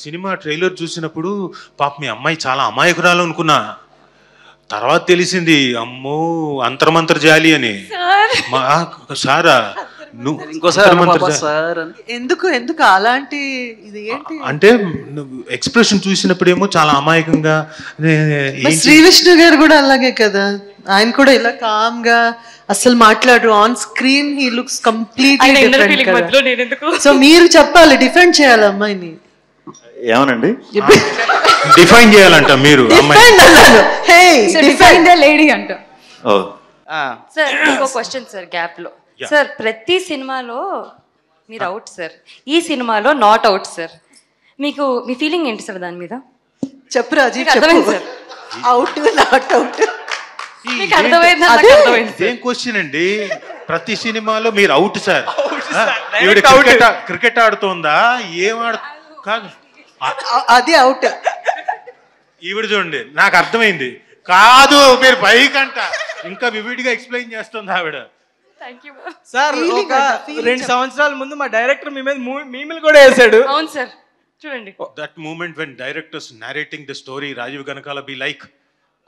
సినిమా ట్రైలర్ చూసినప్పుడు పాప మీ అమ్మాయి చాలా అమాయకురాలు అనుకున్నా. తర్వాత తెలిసింది అమ్మో అంతర్మంతర్ జాలి అని. సారా ఎందుకు అలాంటి ఇది ఏంటి అంటే ఎక్స్ప్రెషన్ చూసినప్పుడేమో చాలా అమాయకంగా. శ్రీ విష్ణు గారు కూడా అలాగే కదా, ఆయన కూడా ఇలా కామ్ గా అసలు మాట్లాడు. On screen he looks completely different. So మీరు చెప్పాలి, డిఫెండ్ చేయాలి అమ్మాయిని. ఏమనండి డిఫైన్ చేయాలంట మీరు? డిఫైన్ ద లేడీ అంట. సార్ ఇంకో క్వశ్చన్ సార్ గ్యాప్ లో. సార్ ప్రతి సినిమాలో మీరు అవుట్ సార్, ఈ సినిమాలో నాట్ అవుట్ సార్. మీకు మీ ఫీలింగ్ ఏంటి సార్ దాని మీద? చెప్పు రాజీవ్, అర్థమైంది సార్. అవుట్ నాట్ అవుట్ మీకు అర్థమైంది? ఏం క్వశ్చన్ అండి? ప్రతి సినిమాలో మీరు అవుట్ సార్. క్రికెట్ ఆడుతోందా? ఏం కాదు, అది అవుట్. ఈవిడ చూడండి, నాకు అర్థమైంది. కాదు మీరు పైకంట ఇంకా వివిడిగా ఎక్స్ప్లెయిన్ చేస్తుంది ఆవిడ. సార్ ఒక 2 సంవత్సరాల ముందు మా డైరెక్టర్ మీ మీద మీమిల్ కూడా వేసాడు. అవును సార్, చూడండి. That moment when directors narrating the story, Rajiv Kanakala be like,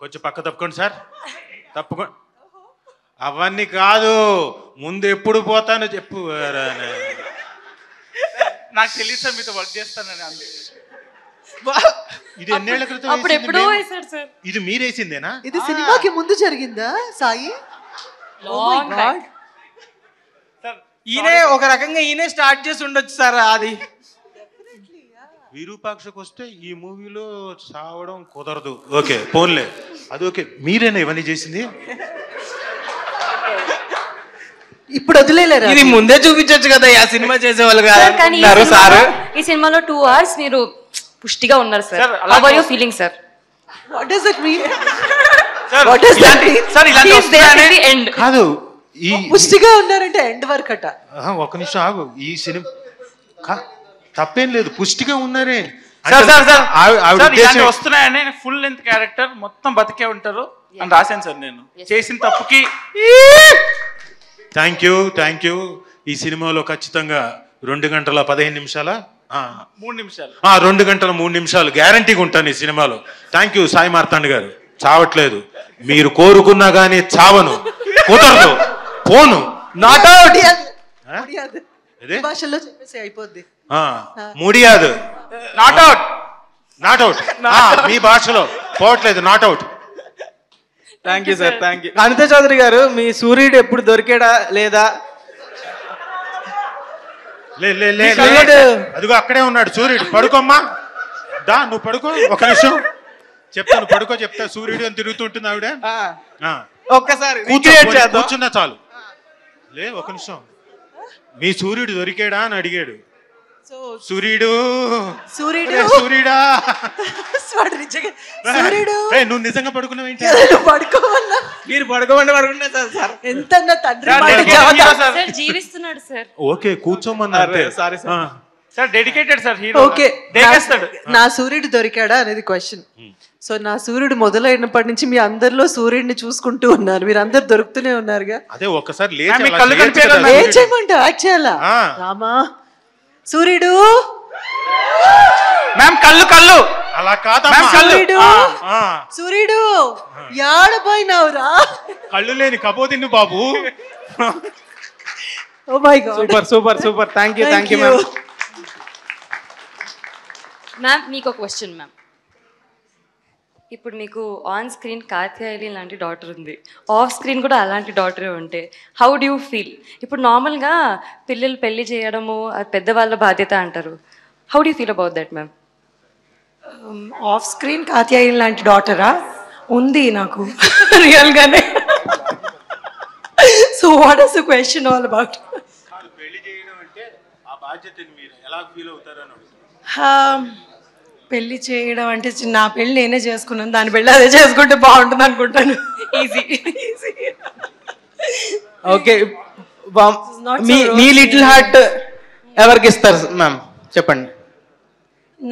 కొంచెం పక్క తప్పుకోండి సార్, తప్పుకోండి. అవన్నీ కాదు, ముందు ఎప్పుడు పోతానో చెప్పు. నాకు తెలియదు సార్, మీతో వర్క్ చేస్తానని. ఇది ఎన్నేళ్ల క్రితం? అప్పుడు ఎప్పుడో వేసాడు సార్. ఇది మీరేసిందేనా? ఇది సినిమాకి ముందు జరిగిందా సాయి? ఈయనే ఒక రకంగా ఈయనే స్టార్ట్ చేసి ఉండొచ్చు సార్. అది విరూపాక్షకు వస్తే ఈ మూవీలో సావడం కుదరదు. ఓకే పోన్లే, అది ఓకే. మీరేనా ఇవన్నీ చేసింది? ఇప్పుడు వదిలేలేరా? ఇది ముందే చూపించచ్చు కదా, ఆ సినిమా చేసేవాళ్ళు కాదు సార్. ఈ సినిమాలో 2 hours మీరు పుష్టిగా ఉన్నారు sir. How are your feeling sir? What does it mean? కాదు, ఈ పుష్టిగా ఉన్నారంటే ఎండ్ వరకు అట. ఒక నిమిషం ఆగు. ఈ సినిమా తప్పేం లేదు, పుష్టిగా ఉన్నారే. వస్తున్నాయని ఫుల్ లెంత్ క్యారెక్టర్ మొత్తం బతికే ఉంటారు అని రాశాను సార్ నేను చేసిన తప్పుకి. Thank you. ఈ సినిమాలో ఖచ్చితంగా 2 గంటల 15 నిమిషాల 3 నిమిషాలు 2 గంటల 3 నిమిషాలు గ్యారంటీగా ఉంటాను ఈ సినిమాలో. థ్యాంక్ యూ సాయి మార్తాండ్ గారు. చావట్లేదు, మీరు కోరుకున్నా గానీ చావను, కుదరదు, పోను. నాట్ అవుట్ భాషలో చెప్పేసి అయిపోద్ది. ముడియాదు, నాట్ అవుట్ మీ భాషలో పోవట్లేదు, not out. Thank you sir, thank you. Anitha Chowdary garu, మీ సూర్యుడు ఎప్పుడు దొరికాడా లేదా? అదిగో అక్కడే ఉన్నాడు సూర్యుడు. పడుకోమ్మా, దా నువ్వు పడుకో. ఒక నిమిషం చెప్తాను, పడుకో చెప్తా. సూర్యుడు అని తిరుగుతుంటుంది ఆవిడ. ఒక్కసారి కూర్చున్నా చాలు. ఒక నిమిషం. మీ సూర్యుడు దొరికాడా అని అడిగాడు. సూర్యుడు సూర్యుడు సూర్యుడా వాడు నిజంగా సూర్యుడు నువ్వు నిజంగా పడుకున్నావేంటి పడుకోవాలా మీరు పడుకోమంటే సార్ ఎంత తండ్రి జీవిస్తున్నాడు సార్. ఓకే కూర్చోమన్నా sorry sir dedicated sir hero. Okay దేకేస్తాడు. నా సూర్యుడు దొరికాడా అనేది క్వశ్చన్. సో నా సూర్యుడు మొదలైనప్పటి నుంచి మీ అందరిలో సూర్యుడిని చూసుకుంటూ ఉన్నారు. మీరు అందరు దొరుకుతూనే ఉన్నారుగా. అదే ఒక్కసారి ఏం చేయమంటావు? యాక్ట్ చేయాలా? రామా సూర్యుడు మ్యామ్ కళ్ళు కళ్ళు అలా కాదమ్మా. సూర్యుడు సూర్యుడు యాడపోయినావురా? కళ్ళు లేని కపోతిన్ను బాబు. Oh my god. Super super super. Thank you ma'am. Ma'am మీకు ఒక క్వశ్చన్ మ్యామ్. ఇప్పుడు మీకు ఆన్ స్క్రీన్ కాత్యాయని లాంటి డాటర్ ఉంది, ఆఫ్ స్క్రీన్ కూడా అలాంటి డాటరే ఉంటే హౌ డూ యూ ఫీల్? ఇప్పుడు నార్మల్గా పిల్లలు పెళ్లి చేయడము అది పెద్దవాళ్ళ బాధ్యత అంటారు. How do you feel about that ma'am? Off screen Katyayani లాంటి డాటరా ఉంది నాకు రియల్గానే. So what is the question all about? పెళ్లి చేయడం అంటే ఆ బాధ్యతని మీరు ఎలా ఫీల్ అవుతారని పెళ్లి చేయడం అంటే నా పెళ్ళి నేనే చేసుకున్నాను, దాని పెళ్ళి అదే చేసుకుంటే బాగుంటుంది అనుకుంటాను. ఈజీ. ఓకే మీ లిటిల్ హార్ట్ ఎవరికి ఇస్తారు మ్యామ్ చెప్పండి.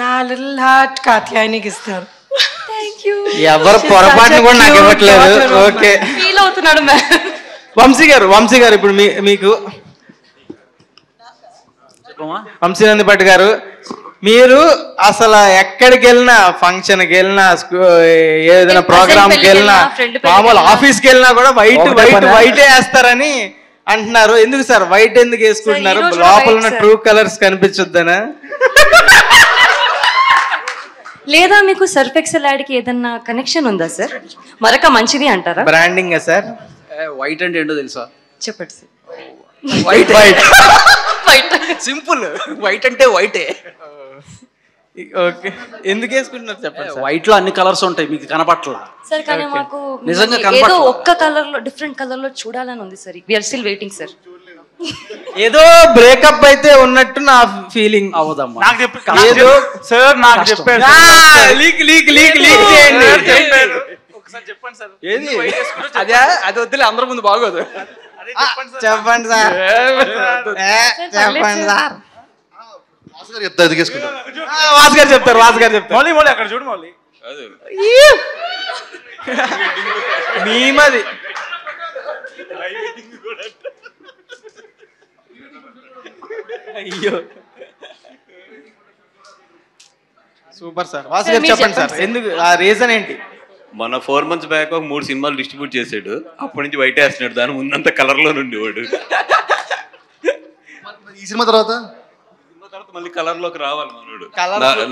నా లిటిల్ హార్ట్ కాత్యాయనికి ఇస్తారు. ఎవరు పొరపాటును కూడా నాకు ఇవ్వట్లేదు. ఓకే ఫీల్ అవుతున్నాడు మ్యామ్. వంశీ గారు ఇప్పుడు మీకు వంశీనంది భట్ గారు, మీరు అసలు ఎక్కడికి వెళ్ళినా, ఫంక్షన్కి వెళ్ళినా, ఏదైనా ప్రోగ్రామ్కి వెళ్ళినా, మామూలు ఆఫీస్కి వెళ్ళినా కూడా వైటే వేస్తారని అంటున్నారు. ఎందుకు సార్ వైట్ ఎందుకు వేసుకుంటున్నారు? లోపల ఉన్న ట్రూ కలర్స్ కనిపించొద్దనా? లేదా మీకు సర్ఫ్ ఎక్సెల్ యాడ్కి ఏదన్నా కనెక్షన్ ఉందా సార్? మరొక మంచిది అంటారా? Branding sir. వైట్ అంటే ఏంటో తెలుసా? చెప్పండి సార్. White simple. వైట్ అంటే వైటే. ఓకే ఎందుకు వేసుకుంటున్నారు చెప్పండి. వైట్ లో అన్ని కలర్స్ ఉంటాయి, మీకు కనపట్ల సార్. కానీ మాకు నిజంగా ఏదో ఒక్క కలర్ లో డిఫరెంట్ కలర్ లో చూడాలని ఉంది sir. We are still waiting sir. ఏదో బ్రేకప్ అయితే ఉన్నట్టు నా ఫీలింగ్. అవదమ్మా నాకు చెప్పు సార్. నాకు చెప్పారు ఒకసారి చెప్పండి సార్. ఏది అదే అది వద్దులే, అందరి ముందు బాగోదు. చెప్పండి సార్. చెప్పండి సార్. వాసు గారు చెప్తారు ఎదిగేసుకుంటారు. వాసు గారు చెప్తారు. మౌలి అక్కడ చూడు మౌలి. మీమది అయ్యో సూపర్ సార్. వాసు గారు చెప్పండి సార్, ఎందుకు ఆ రీజన్ ఏంటి? మన 4 months బ్యాక్ ఒక 3 సినిమాలు డిస్ట్రిబ్యూట్ చేసాడు. అప్పటి నుంచి వైట్ వేస్తున్నాడు. దాని ముందంతా కలర్ లో ఉండేవాడు. ఈ సినిమా తర్వాత మళ్ళీ కలర్ లోకి రావాలి మనోడు.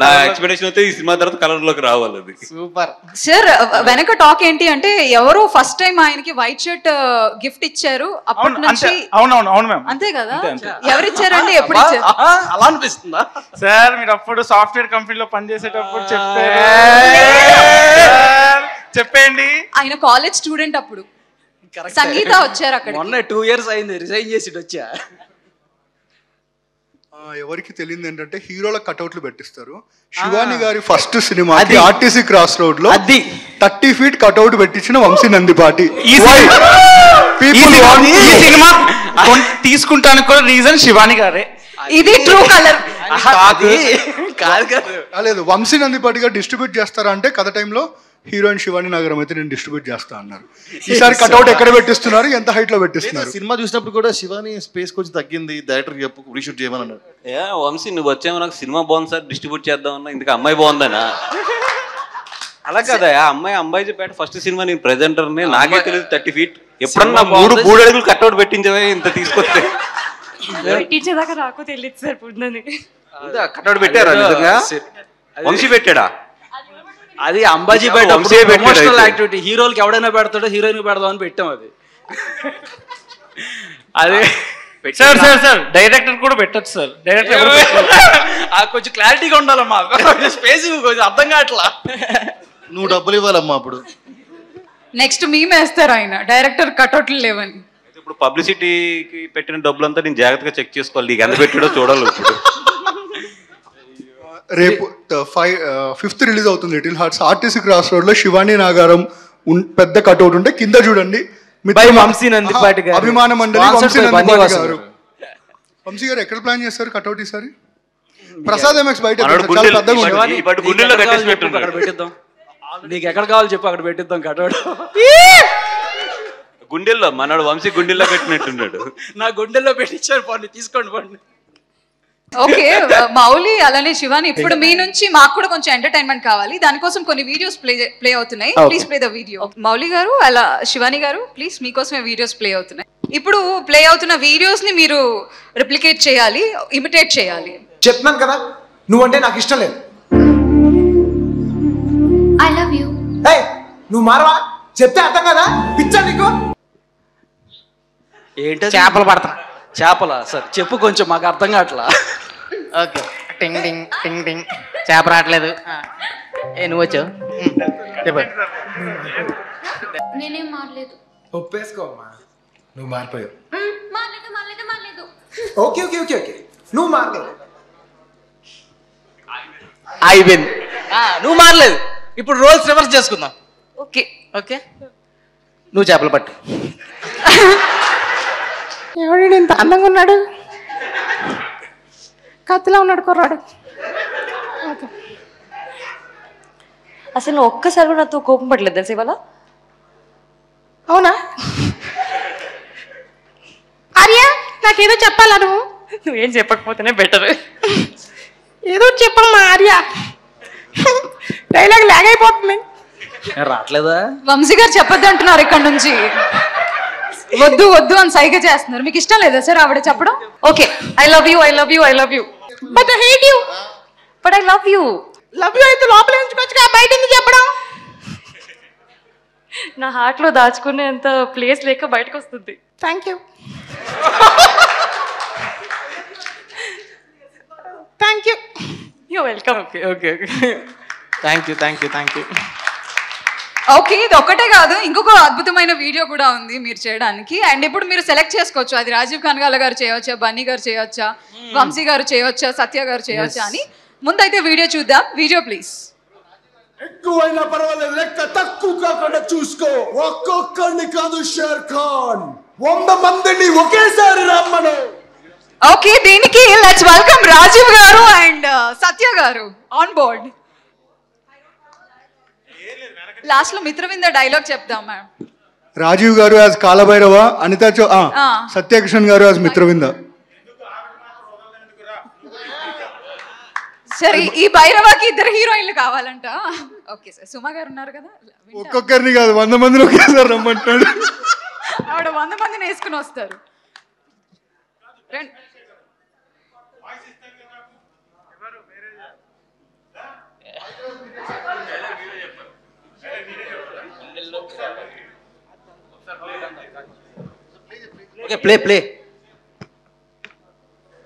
నా ఎక్స్పెక్టేషన్ అయితే ఈ సినిమా తర్వాత కలర్ లోకి రావాలి. అది సూపర్ సార్. వెనక టాక్ ఏంటి అంటే ఎవరో ఫస్ట్ టైం ఆయనకి వైట్ షర్ట్ గిఫ్ట్ ఇచ్చారు. అప్పటి నుంచి అవును మ్యామ్. అంతే కదా? ఎవరిచ్చారండి? ఎప్పుడు ఇచ్చారు? అలా అనిపిస్తుందా సార్? మీరు అప్పుడు సాఫ్ట్వేర్ కంపెనీలో పనిచేసేటప్పుడు చెప్పండి. ఆయన కాలేజ్ స్టూడెంట్ అప్పుడు. సంగీత వచ్చారు అక్కడ. మొన్న 2 years అయింది రిజైన్ చేసి వచ్చా. ఎవరికి తెలియదు ఏంటంటే హీరోల కటౌట్లు పెట్టిస్తారు. శివాని గారి first cinema RTC cross road లో 30 feet కటౌట్ పెట్టించిన వంశీ నందిపాటి. ఈ సినిమా తీసుకుంటానికి కూడా రీజన్ శివాని గారే. ఇది ట్రూ కలర్ కాదు. లేదు వంశీ నందిపాటి గారు డిస్ట్రిబ్యూట్ చేస్తారా అంటే కథ టైంలో హీరోయిన్ శివాని నగరం అయితే నేను డిస్ట్రిబ్యూట్ చేస్తా అన్నారు. ఈసారి కట్అవుట్ ఎక్కడ పెట్టిస్తున్నారు, ఎంత హైట్ లో పెట్టిస్తున్నారు? సినిమా చూసినప్పుడు కూడా శివాని స్పేస్ కొంచెం తగ్గింది, డైరెక్టర్ చెప్పు రీషూట్ చేయమని అన్నారు. వంశీ నువ్వు వచ్చావు, నాకు సినిమా బాగుంది సార్ డిస్ట్రిబ్యూట్ చేద్దామన్నా, ఇందుకు అమ్మాయి బాగుందనా? అలా కదా అమ్మాయి పేట ఫస్ట్ సినిమా నేను ప్రెజెంటర్ని, నాకే తెలియదు 30 feet. ఎప్పుడన్నా 3 అడుగులు కట్అవుట్ పెట్టించవే ఇంత తీసుకొస్తే. పెట్టించేదాకా నాకు తెలియదు సార్. కట్అవుట్ పెట్టారా నిజంగా? వంశీ పెట్టాడా? అది అంబాజీపేట ప్రమోషనల్ యాక్టివిటీ. హీరోలకి ఎవడైనా పెడతాడో హీరోయిన్ పెడదాం అని పెట్టాం. అది సార్ డైరెక్టర్ కూడా పెట్టచ్చు సార్. డైరెక్టర్ కొంచెం క్లారిటీగా ఉండాలమ్మా. స్పేస్ కొంచెం అర్థం కావట్లా. నువ్వు డబ్బులు ఇవ్వాలమ్మా అప్పుడు. నెక్స్ట్ మేము వేస్తారు ఆయన డైరెక్టర్ కట్అవుట్లు లేవని. ఇప్పుడు పబ్లిసిటీకి పెట్టిన డబ్బులంతా నేను జాగ్రత్తగా చెక్ చేసుకోవాలి. నీకు ఎంత పెట్టాడో చూడాలి. ఇప్పుడు రేపు 5th రిలీజ్ అవుతుంది little hearts. RTC cross road లో శివాని నాగారం పెద్ద కట్అవుట్ ఉంటే కింద చూడండి వంశీ నందిపాటి గారు, అభిమాన మండలి వంశీ నందిపాటి గారు. వంశీ గారు ఎక్కడ ప్లాన్ చేస్తారు కట్అవుట్ ఈసారి? ప్రసాద్ ఎంఎక్స్ బయట చాలా పెద్దగా ఉంటుంది. అక్కడ పెట్టిద్దాం. నీకు ఎక్కడ కావాలి చెప్పు, అక్కడ పెట్టిద్దాం కటౌట్. గుండెల్లో మనోడు వంశీ గుండెల్లో పెట్టినట్టున్నాడు. నా గుండెల్లో పెట్టించారు, పోండి తీసుకోండి పోండి. ఓకే మౌలి అలానే శివాని, ఇప్పుడు మీ నుంచి మాకు కూడా కొంచెం ఎంటర్టైన్మెంట్ కావాలి, దానికోసం కొన్ని వీడియోస్ ప్లే అవుతున్నాయి. Please play the video. Mouli గారు అలా శివాని గారు ప్లీజ్ మీకోసమే వీడియోస్ ప్లే అవుతున్నాయి. ఇప్పుడు ప్లే అవుతున్న వీడియోస్ ని మీరు రిప్లికేట్ చేయాలి, ఇమిటేట్ చేయాలి. చెప్తున్నాను కదా నువ్వంటే నాకు ఇష్టం లేదు. I love you. నువ్వు మారవా? చెప్తే అర్థం కదా, పిచ్చా నీకు? ఏంటో చేపలు పడతా. చేపలా సార్ చెప్పు, కొంచెం మాకు అర్థం కావట్లా. ఓకే టింగ్ టింగ్ టింగ్ టింగ్ చేప రావట్లేదు. నువ్వు వచ్చావు చెప్పు. నేనేం మారలేదు. ఒప్పేసుకోమ్మా, నువ్వు మారిపోయావు. మారలేదు. ఓకే ఓకే ఓకే ఓకే నువ్వు మారలేదు. అయిపోయింది. నువ్వు మారలేదు. ఇప్పుడు రోల్స్ రివర్స్ చేసుకుందాం. ఓకే ఓకే నువ్వు చేపలు పట్టు. ఎవడు ఇంత అందంగా ఉన్నాడు, కత్తిలా ఉన్నాడు కుర్రాడు. అసలు నువ్వు ఒక్కసారి కూడా నాతో కోపం పడలేదు తెలుసు ఇవాళ. అవునా ఆర్య? నాకేదో చెప్పాలా నువ్వు? నువ్వేం చెప్పకపోతేనే బెటర్. ఏదో చెప్పమ్మా ఆర్య, డైలాగ్ లాగ్ అయిపోతుంది. రావట్లేదా? వంశీ గారు చెప్పొద్దు అంటున్నారు ఇక్కడ నుంచి. వద్దు వద్దు అని సైగ చేస్తున్నారు. మీకు ఇష్టం లేదా సార్ ఆవిడ చెప్పడం? Okay I love you I love you I love you but I hate you. But I love you. Love you అయితే లోపల ఉంచుకోవచ్చు, బయట ఎందుకు చెప్పడం? నా హార్ట్ లో దాచుకునేంత ప్లేస్ లేక బయటకు వస్తుంది. Thank you thank you. You welcome. Okay okay thank you thank you thank you. Okay ఇది ఒక్కటే కాదు, ఇంకొక అద్భుతమైన వీడియో కూడా ఉంది మీరు చేయడానికి. అండ్ ఇప్పుడు మీరు సెలెక్ట్ చేసుకోవచ్చు, అది రాజీవ్ కనకాల గారు చేయవచ్చా, బన్నీ గారు చేయవచ్చా, వంశీ గారు చేయవచ్చా, సత్య గారు చేయవచ్చా అని. ముందైతే వీడియో చూద్దాం. Video please. ఎక్కువైనా పర్వాలేదు, లెక్క తక్కువ కాకుండా చూసుకో. ఒక్కొక్కడిని కాదు షేర్ ఖాన్, 100 మందిని ఒకేసారి రమ్మను. ఓకే దీనికి లెట్స్ వెల్కమ్ రాజీవ్ గారు అండ్ సత్య గారు ఆన్ బోర్డ్. లాస్ట్ లో మిత్రవింద డైలాగ్ చెప్దాం మ్యామ్. రాజీవ్ గారు యాజ్ కాలభైరవ, అనిత సత్యకిషన్ గారు యాజ్ మిత్రవింద. సరే ఈ భైరవకి 2 హీరోయిన్లు కావాలంట. ఓకే సార్ సుమ గారు ఉన్నారు కదా, ఒక్కొక్కరిని కాదు 100 మందిని ఒకేసారి రమ్మంటాడు. ఆవిడ 100 మందిని వేసుకుని వస్తారు. Okay play play.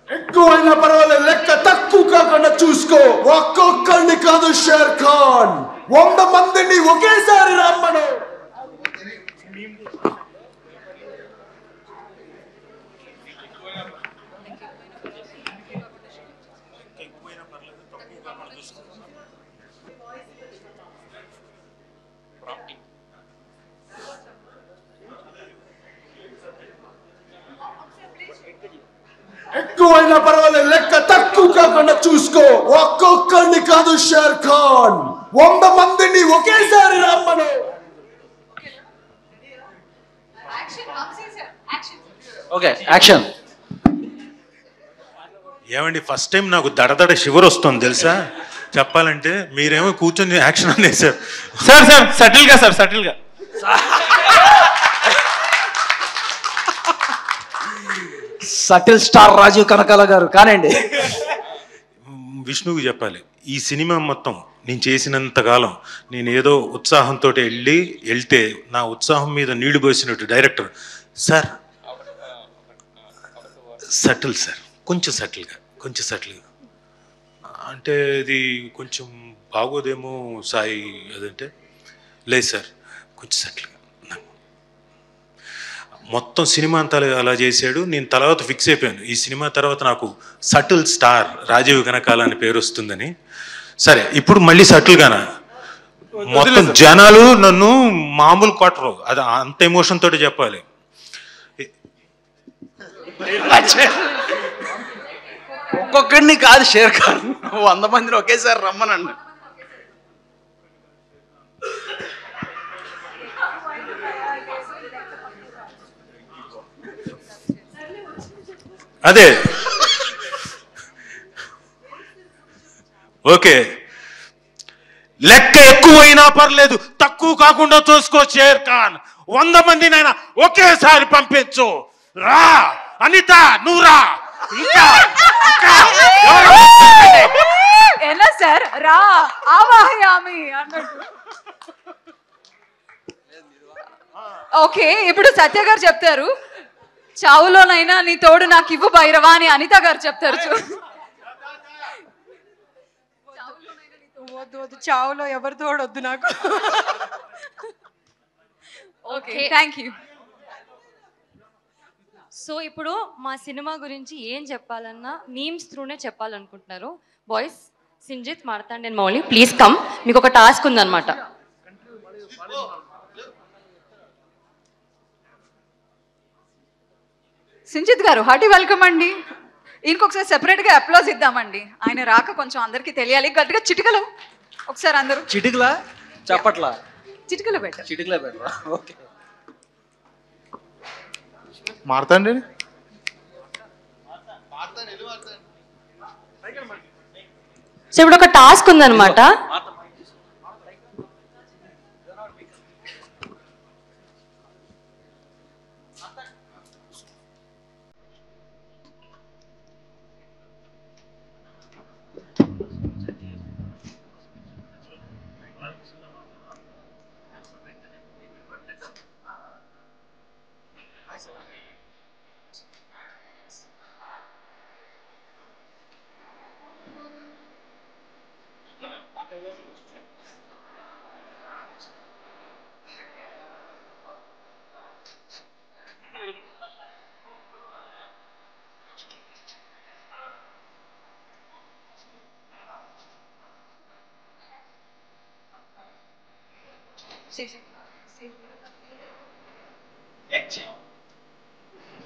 ఎక్కువైనా పర్వాలేదు, లెక్క తక్కువ కాకుండా చూసుకో. ఒక్కొక్కడిని కాదు షేర్ ఖాన్, 100 మందిని ఒకేసారి రమ్మను. ఎక్కువైనా పర్వాలేదు, లెక్క తక్కువ కాకుండా చూసుకో. ఒక్కొక్కడిని కాదు షేర్ ఖాన్, 100 మందిని ఒకేసారి రమ్మను. Okay action. ఏమండి ఫస్ట్ టైం నాకు దడదడ షివర్ వస్తుంది తెలుసా చెప్పాలంటే. మీరేమో కూర్చొని యాక్షన్ అనేసారు. సార్ సార్ సటిల్ గా సార్ సటిల్ గా. సటిల్ స్టార్ రాజీవ్ కనకాల గారు కానండి. విష్ణువుకి చెప్పాలి, ఈ సినిమా మొత్తం నేను చేసినంతకాలం నేను ఏదో ఉత్సాహంతో వెళ్తే నా ఉత్సాహం మీద నీళ్లు పోసినట్టు డైరెక్టర్ సార్ సటిల్ సార్ కొంచెం సటిల్గా అంటే ఇది కొంచెం బాగోదేమో సాయి అదంటే లేదు సార్ కొంచెం సటిల్గా మొత్తం సినిమా అంతా అలా చేశాడు. నేను తర్వాత ఫిక్స్ అయిపోయాను, ఈ సినిమా తర్వాత నాకు సటిల్ స్టార్ రాజీవ్ గణకాల అని పేరు వస్తుందని. సరే, ఇప్పుడు మళ్ళీ సటిల్గానా మొత్తం జనాలు నన్ను మామూలు కొట్టరు, అది అంత ఎమోషన్ తోటి చెప్పాలి. ఒక్కొక్కడిని కాదు షేర్ ఖాన్, 100 మందిని ఒకేసారి రమ్మనండి. అదే ఓకే, లెక్క ఎక్కువైనా పర్లేదు, తక్కువ కాకుండా చూసుకో షేర్ ఖాన్. 100 మందినైనా ఒకేసారి పంపించు. రా అనిత, నువ్వు రా. ఎలా సార్ రా ఆవాహయామి అన్నట్టు. ఓకే, ఇప్పుడు సత్య గారు చెప్తారు, చావులోనైనా నీ తోడు నాకు ఇవ్వు భైరవా అని అనిత గారు చెప్తారు. వద్దు వద్దు, చావులో ఎవరి తోడొద్దు నాకు. Okay, thank you. సో ఇప్పుడు మా సినిమా గురించి ఏం చెప్పాలన్నా మీమ్స్ త్రూనే చెప్పాలనుకుంటున్నారు. Boys, Sinjith, Marthand and Mouli, please come. మీకు ఒక టాస్క్ ఉందన్నమాట. సింజిత్ గారు హార్టీ వెల్కమ్ అండి. ఇంకొకసారి సెపరేట్గా అప్లాజ్ ఇద్దామండి, ఆయన రాక కొంచెం అందరికీ తెలియాలి. గట్టిగా చిటికలు ఒకసారి అందరూ. చిటికలా చప్పట్లా? చిటికలు బెటర్. చిటికలా బెటర్. ఓకే. మార్తాండి సో ఇప్పుడు ఒక టాస్క్ ఉందన్నమాట.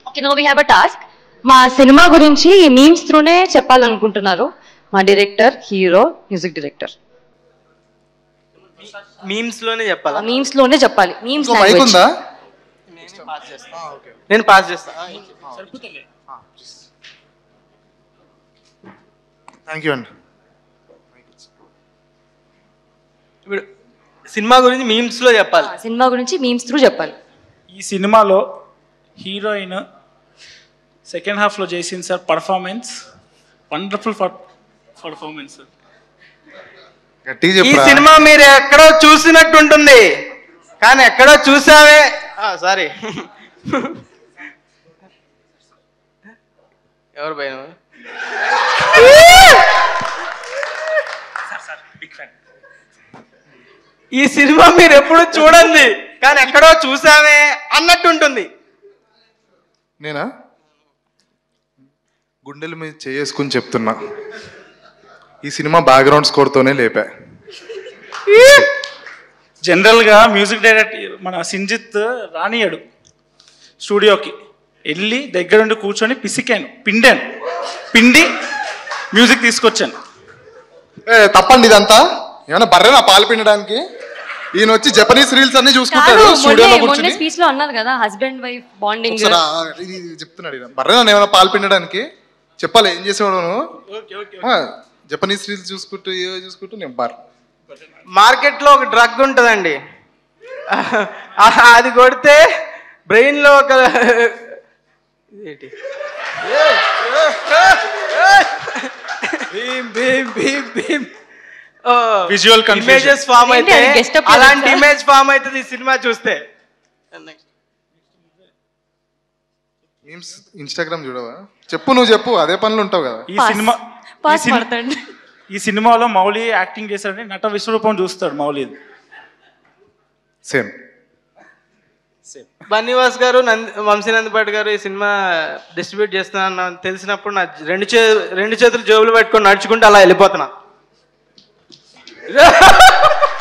Okay, now we have a task. మా సినిమా గురించి మీమ్స్ త్రూనే చెప్పాలనుకుంటున్నారు మా director, hero, music director. Memes లోనే చెప్పాలా? మీమ్స్ లోనే చెప్పాలి. మీమ్స్ మైక్ ఉందా? నేను పాస్ చేస్తా. థ్యాంక్ యూ అండి. ఇప్పుడు సినిమా గురించి మీమ్స్ లో చెప్పాలి. సినిమా గురించి మీమ్స్ త్రూ చెప్పాలి. ఈ సినిమాలో హీరోయిన్ సెకండ్ హాఫ్లో చేసింది sir performance, wonderful performance sir. ఈ సినిమా మీరు ఎక్కడో చూసినట్టు ఉంటుంది, కానీ ఎక్కడో చూసావే. సారీ, ఎవరు భయం? ఈ సినిమా మీరు ఎప్పుడు చూడండి, కానీ ఎక్కడో చూసావే అన్నట్టు ఉంటుంది. నేనా గుండెల మీద చేసుకుని చెప్తున్నా, ఈ సినిమా బ్యాక్గ్రౌండ్ స్కోర్తోనే లేపా. జనరల్గా మ్యూజిక్ డైరెక్టర్ మన సింజిత్ రానియాడు స్టూడియోకి, వెళ్ళి దగ్గరుండి కూర్చొని పిండి మ్యూజిక్ తీసుకొచ్చాను. తప్పండి ఇదంతా. ఏమైనా బర్రెనా పాలు పిండడానికి? ఈయన వచ్చి జపనీస్ రీల్స్ అన్ని చూసుకుంటాడు స్టూడియోలో కూర్చొని. స్పీచ్ లో అన్నారు కదా హస్బెండ్ వైఫ్ బాండింగ్. చెప్తున్నాడు బర్రెనా ఏమైనా పాలు పిండడానికి? చెప్పాలి ఏం చేసేవాడు నువ్వు? జపనీస్ రీల్స్ చూసుకుంటూ చూసుకుంటూ నేను మార్కెట్ లో ఒక డ్రగ్ ఉంటుందండి, అది కొడితే బ్రెయిన్ లో ఒక విజువల్ ఇమేజెస్ ఫామ్ అయితే, అలాంటి ఇమేజ్ ఫామ్ అవుతుంది ఈ సినిమా చూస్తే. ఇన్స్టాగ్రామ్ చూడవా? చెప్పు, నువ్వు చెప్పు, అదే పనులు ఉంటావు కదా. ఈ సినిమాలో మౌలి యాక్టింగ్ చేశాడని నట విశ్వరూపం చూస్తాడు మౌలి. బన్నీవాస్ గారు వంశీ నందిపాటి గారు ఈ సినిమా డిస్ట్రిబ్యూట్ చేస్తున్నా తెలిసినప్పుడు నా రెండు చేతులు జోబులు పెట్టుకొని నడుచుకుంటూ అలా వెళ్ళిపోతున్నా.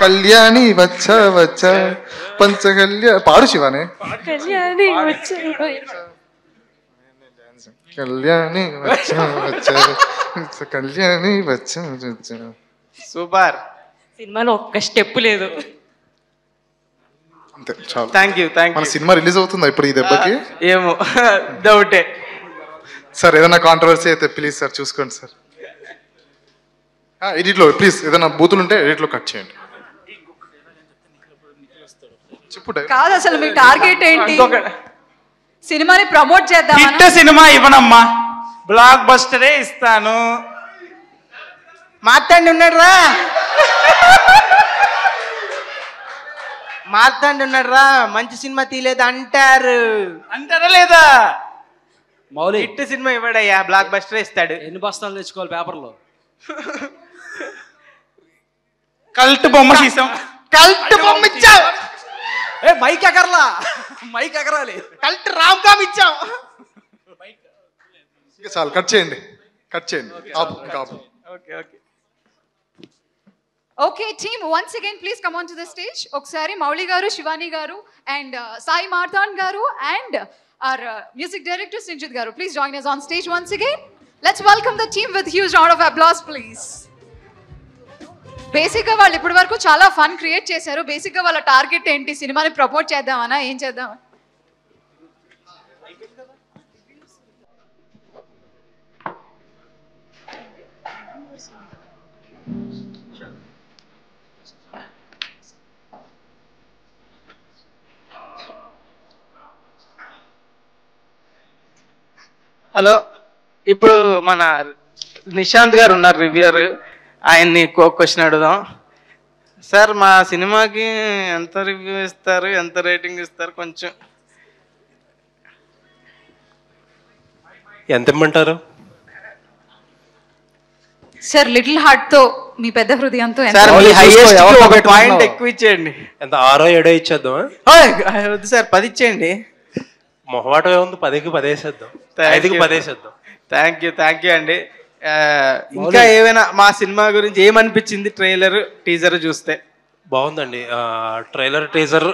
కళ్యాణి వచ్చా వచ్చా పంచకల్య పాడు శివానే. కళ్యాణి వచ్చా వచ్చా కళ్యాణి వచ్చా వచ్చా. సూపర్. సినిమాలో ఒక్క స్టెప్ లేదు. అంతే చాలు. Thank you. మన సినిమా రిలీజ్ అవుతుందా ఇప్పుడు ఈ దెబ్బకి? ఏమో డౌటే. సార్ ఏదైనా కాంట్రవర్సీ అయితే ప్లీజ్ సార్ చూసుకోండి సార్. ఎడిట్లో ప్లీజ్ ఏదైనా బూతులు ఉంటే ఎడిట్లో కట్ చేయండి. చెప్పు. కాదు అసలు మీ టార్గెట్ ఏంటి? సినిమాని ప్రమోట్ చేద్దాం. హిట్ సినిమా ఇవ్వనమ్మా, బ్లాక్ బస్టరే ఇస్తాను. మార్తాండి ఉన్నాడు రా, మార్తాండి ఉన్నాడు రా, మంచి సినిమా తీయలేదు అంటారు. అంటారా లేదా? మౌలి హిట్ సినిమా ఇవ్వడయ్యా, బ్లాక్ బస్టర్ ఇస్తాడు. ఎన్ని బస్తాలు తెచ్చుకోవాలి పేపర్లో? కల్ట్ బొమ్మ తీసాం. కల్ట్ బొమ్మ ఇచ్చావు. మైక్ ఎగరలా, మైక్ ఎగరాలి. కల్ట్ రామ్ కామ్ ఇచ్చాం. ఇంకా చాలు, కట్ చేయండి, కట్ చేయండి. Okay okay. Okay, team, once again, please come on to the stage. Oksari, Mauli garu, Shivani garu, and Sai Marthan garu, and our music director, Sinjit garu. Please join us on stage once again. Let's welcome the team with huge round of applause, please. బేసిక్గా వాళ్ళు ఇప్పటి వరకు చాలా fun create చేశారు. బేసిక్గా వాళ్ళ target ఏంటి? సినిమాని ప్రమోట్ చేద్దామనా, ఏం చేద్దామా? హలో, ఇప్పుడు మన నిశాంత్ గారు ఉన్నారు, రివ్యూయర్. ఆయన్ని క్వశ్చన్ అడుగుదాం. సార్, మా సినిమాకి ఎంత రివ్యూ ఇస్తారు, ఎంత రేటింగ్ ఇస్తారు? కొంచెం ఎంత ఇమ్మంటారు సార్? లిటిల్ హార్ట్ తో, మీ పెద్ద హృదయంతో ఒక పాయింట్ ఎక్కువ ఇచ్చేయండి. ఎంత 6 7 ఇచ్చేద్దామా? వద్దు సార్, 10 ఇచ్చేయండి. మొహమాటం ఏముంది, 10కి 10 వేసేద్దాం, 5కి 10 వేసేద్దాం. థ్యాంక్ యూ అండి. ఇంకా ఏమైనా మా సినిమా గురించి ఏమనిపించింది ట్రైలర్ టీజర్ చూస్తే? బాగుందండి, ట్రైలర్ టీజర్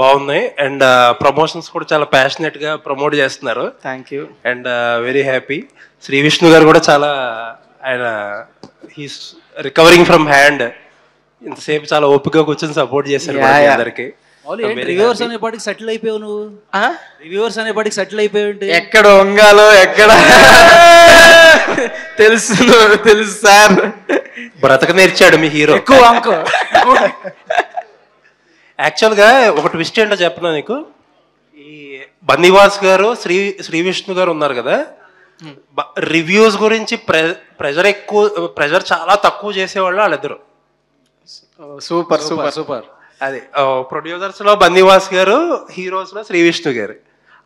బాగున్నాయి. అండ్ ప్రమోషన్స్ కూడా చాలా ప్యాషనెట్ గా ప్రమోట్ చేస్తున్నారు. Thank you. And very happy. Shri Vishnu garu కూడా చాలా, ఆయన హీస్ రికవరింగ్ ఫ్రమ్ హ్యాండ్. ఇంతసేపు చాలా ఓపికగా కూర్చొని సపోర్ట్ చేశారు అందరికి. రివ్యూవర్స్ అనేపాటికి సెటిల్ అయిపోయావు నువ్వు. రివ్యూవర్స్ అనేపాటికి సెటిల్ అయిపోయావు. ఎక్కడ వంగాలో ఎక్కడ తెలుసు సార్. బ్రతక నేర్చాడు మీ హీరో. యాక్చువల్ గా ఒక ట్విస్ట్ ఏంటో చెప్పనా నీకు. ఈ బన్నీవాస్ గారు, శ్రీ విష్ణు గారు ఉన్నారు కదా, రివ్యూస్ గురించి ప్రెజర్ చాలా తక్కువ చేసేవాళ్ళు వాళ్ళిద్దరు. Super super super. అది ప్రొడ్యూసర్స్ లో బన్నీవాస్ గారు, హీరోస్ లో శ్రీ విష్ణు గారు.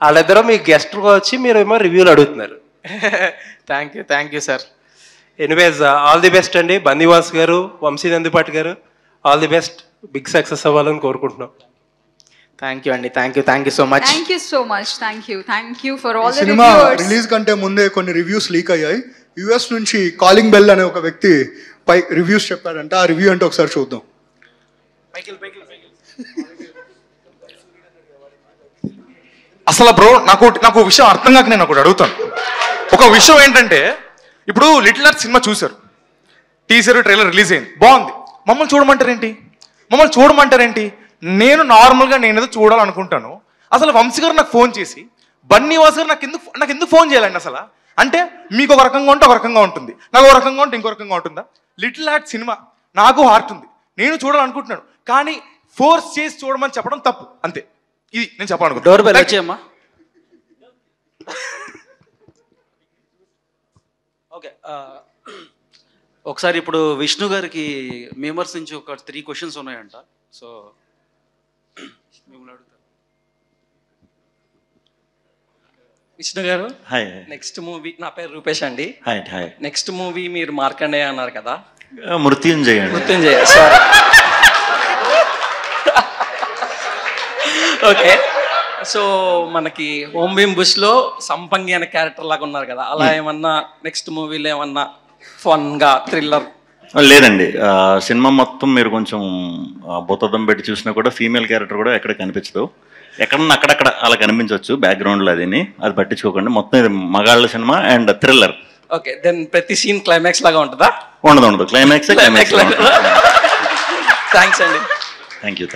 వాళ్ళిద్దరూ మీ గెస్ట్ వచ్చి మీరు ఏమో రివ్యూలు అడుగుతున్నారు. Thank you sir. Anyways, all the best అండి. Bunny Vas garu, Vamsi Nandipati garu, all the best. Big success అవ్వాలని కోరుకుంటున్నాం. థ్యాంక్ యూ అండి. Thank you so much. Thank you for all the cinema release కంటే ముందే కొన్ని రివ్యూస్ లీక్ అయ్యాయి. యుఎస్ నుంచి కాలింగ్ బెల్ అనే ఒక వ్యక్తి పై రివ్యూస్ చెప్పాడంట. ఆ రివ్యూ అంటే ఒకసారి చూద్దాం. అసలు బ్రో, నాకు విషయం అర్థం కాక నేను ఒకటి అడుగుతాను. ఒక విషయం ఏంటంటే, ఇప్పుడు లిటిల్ ఆర్ట్స్ సినిమా చూశారు, టీజర్ ట్రైలర్ రిలీజ్ అయింది, బాగుంది. మమ్మల్ని చూడమంటారేంటి? నేను నార్మల్గా నేనేదో చూడాలనుకుంటాను. అసలు వంశీ గారు నాకు ఫోన్ చేసి, బన్నీవాస్ గారు నాకు ఎందుకు ఫోన్ చేయాలండి అసలు? అంటే మీకు ఒక రకంగా ఉంటే ఒక రకంగా ఉంటుంది, నాకు ఒక రకంగా ఉంటే ఇంకో రకంగా ఉంటుందా? లిటిల్ ఆర్ట్స్ సినిమా నాకు హార్ట్ ఉంది, నేను చూడాలనుకుంటున్నాను, కానీ ఫోర్స్ చేసి చూడమని చెప్పడం తప్పు. అంతే, ఇది నేను చెప్పాలనుకుంటున్నాను. Door bell వచ్చేయమ్మా. ఓకే, ఒకసారి ఇప్పుడు విష్ణు గారికి మెంబర్స్ నుంచి ఒక 3 క్వశ్చన్స్ ఉన్నాయంట. సో మిమ్మల్ని అడుగుతారు. విష్ణు గారు, హాయ్. నెక్స్ట్ మూవీ, నా పేరు రూపేష్ అండి. హాయ్. నెక్స్ట్ మూవీ మీరు మార్కండేయ అన్నారు కదా, మృత్యుంజయ. సారీ. ఓకే, సో మనకి హోమ్ బీమ్ బుష్లో సంపంగి అనే క్యారెక్టర్ లాగా ఉన్నారు కదా, అలా ఏమన్నా నెక్స్ట్ మూవీలో ఏమన్నా ఫన్గా థ్రిల్లర్? లేదండి, సినిమా మొత్తం మీరు కొంచెం బొత్తదం పెట్టి చూసినా కూడా ఫీమేల్ క్యారెక్టర్ కూడా ఎక్కడ కనిపించదు. ఎక్కడన్నా అక్కడక్కడ అలా కనిపించవచ్చు బ్యాక్గ్రౌండ్లో, అది పట్టించుకోకండి. మొత్తం ఇది మగాళ్ళ సినిమా అండ్ థ్రిల్లర్. ఓకే, దెన్ ప్రతి సీన్ క్లైమాక్స్ లాగా ఉంటుందా? ఉండదు, క్లైమాక్స్. థ్యాంక్స్ అండి. Thank you.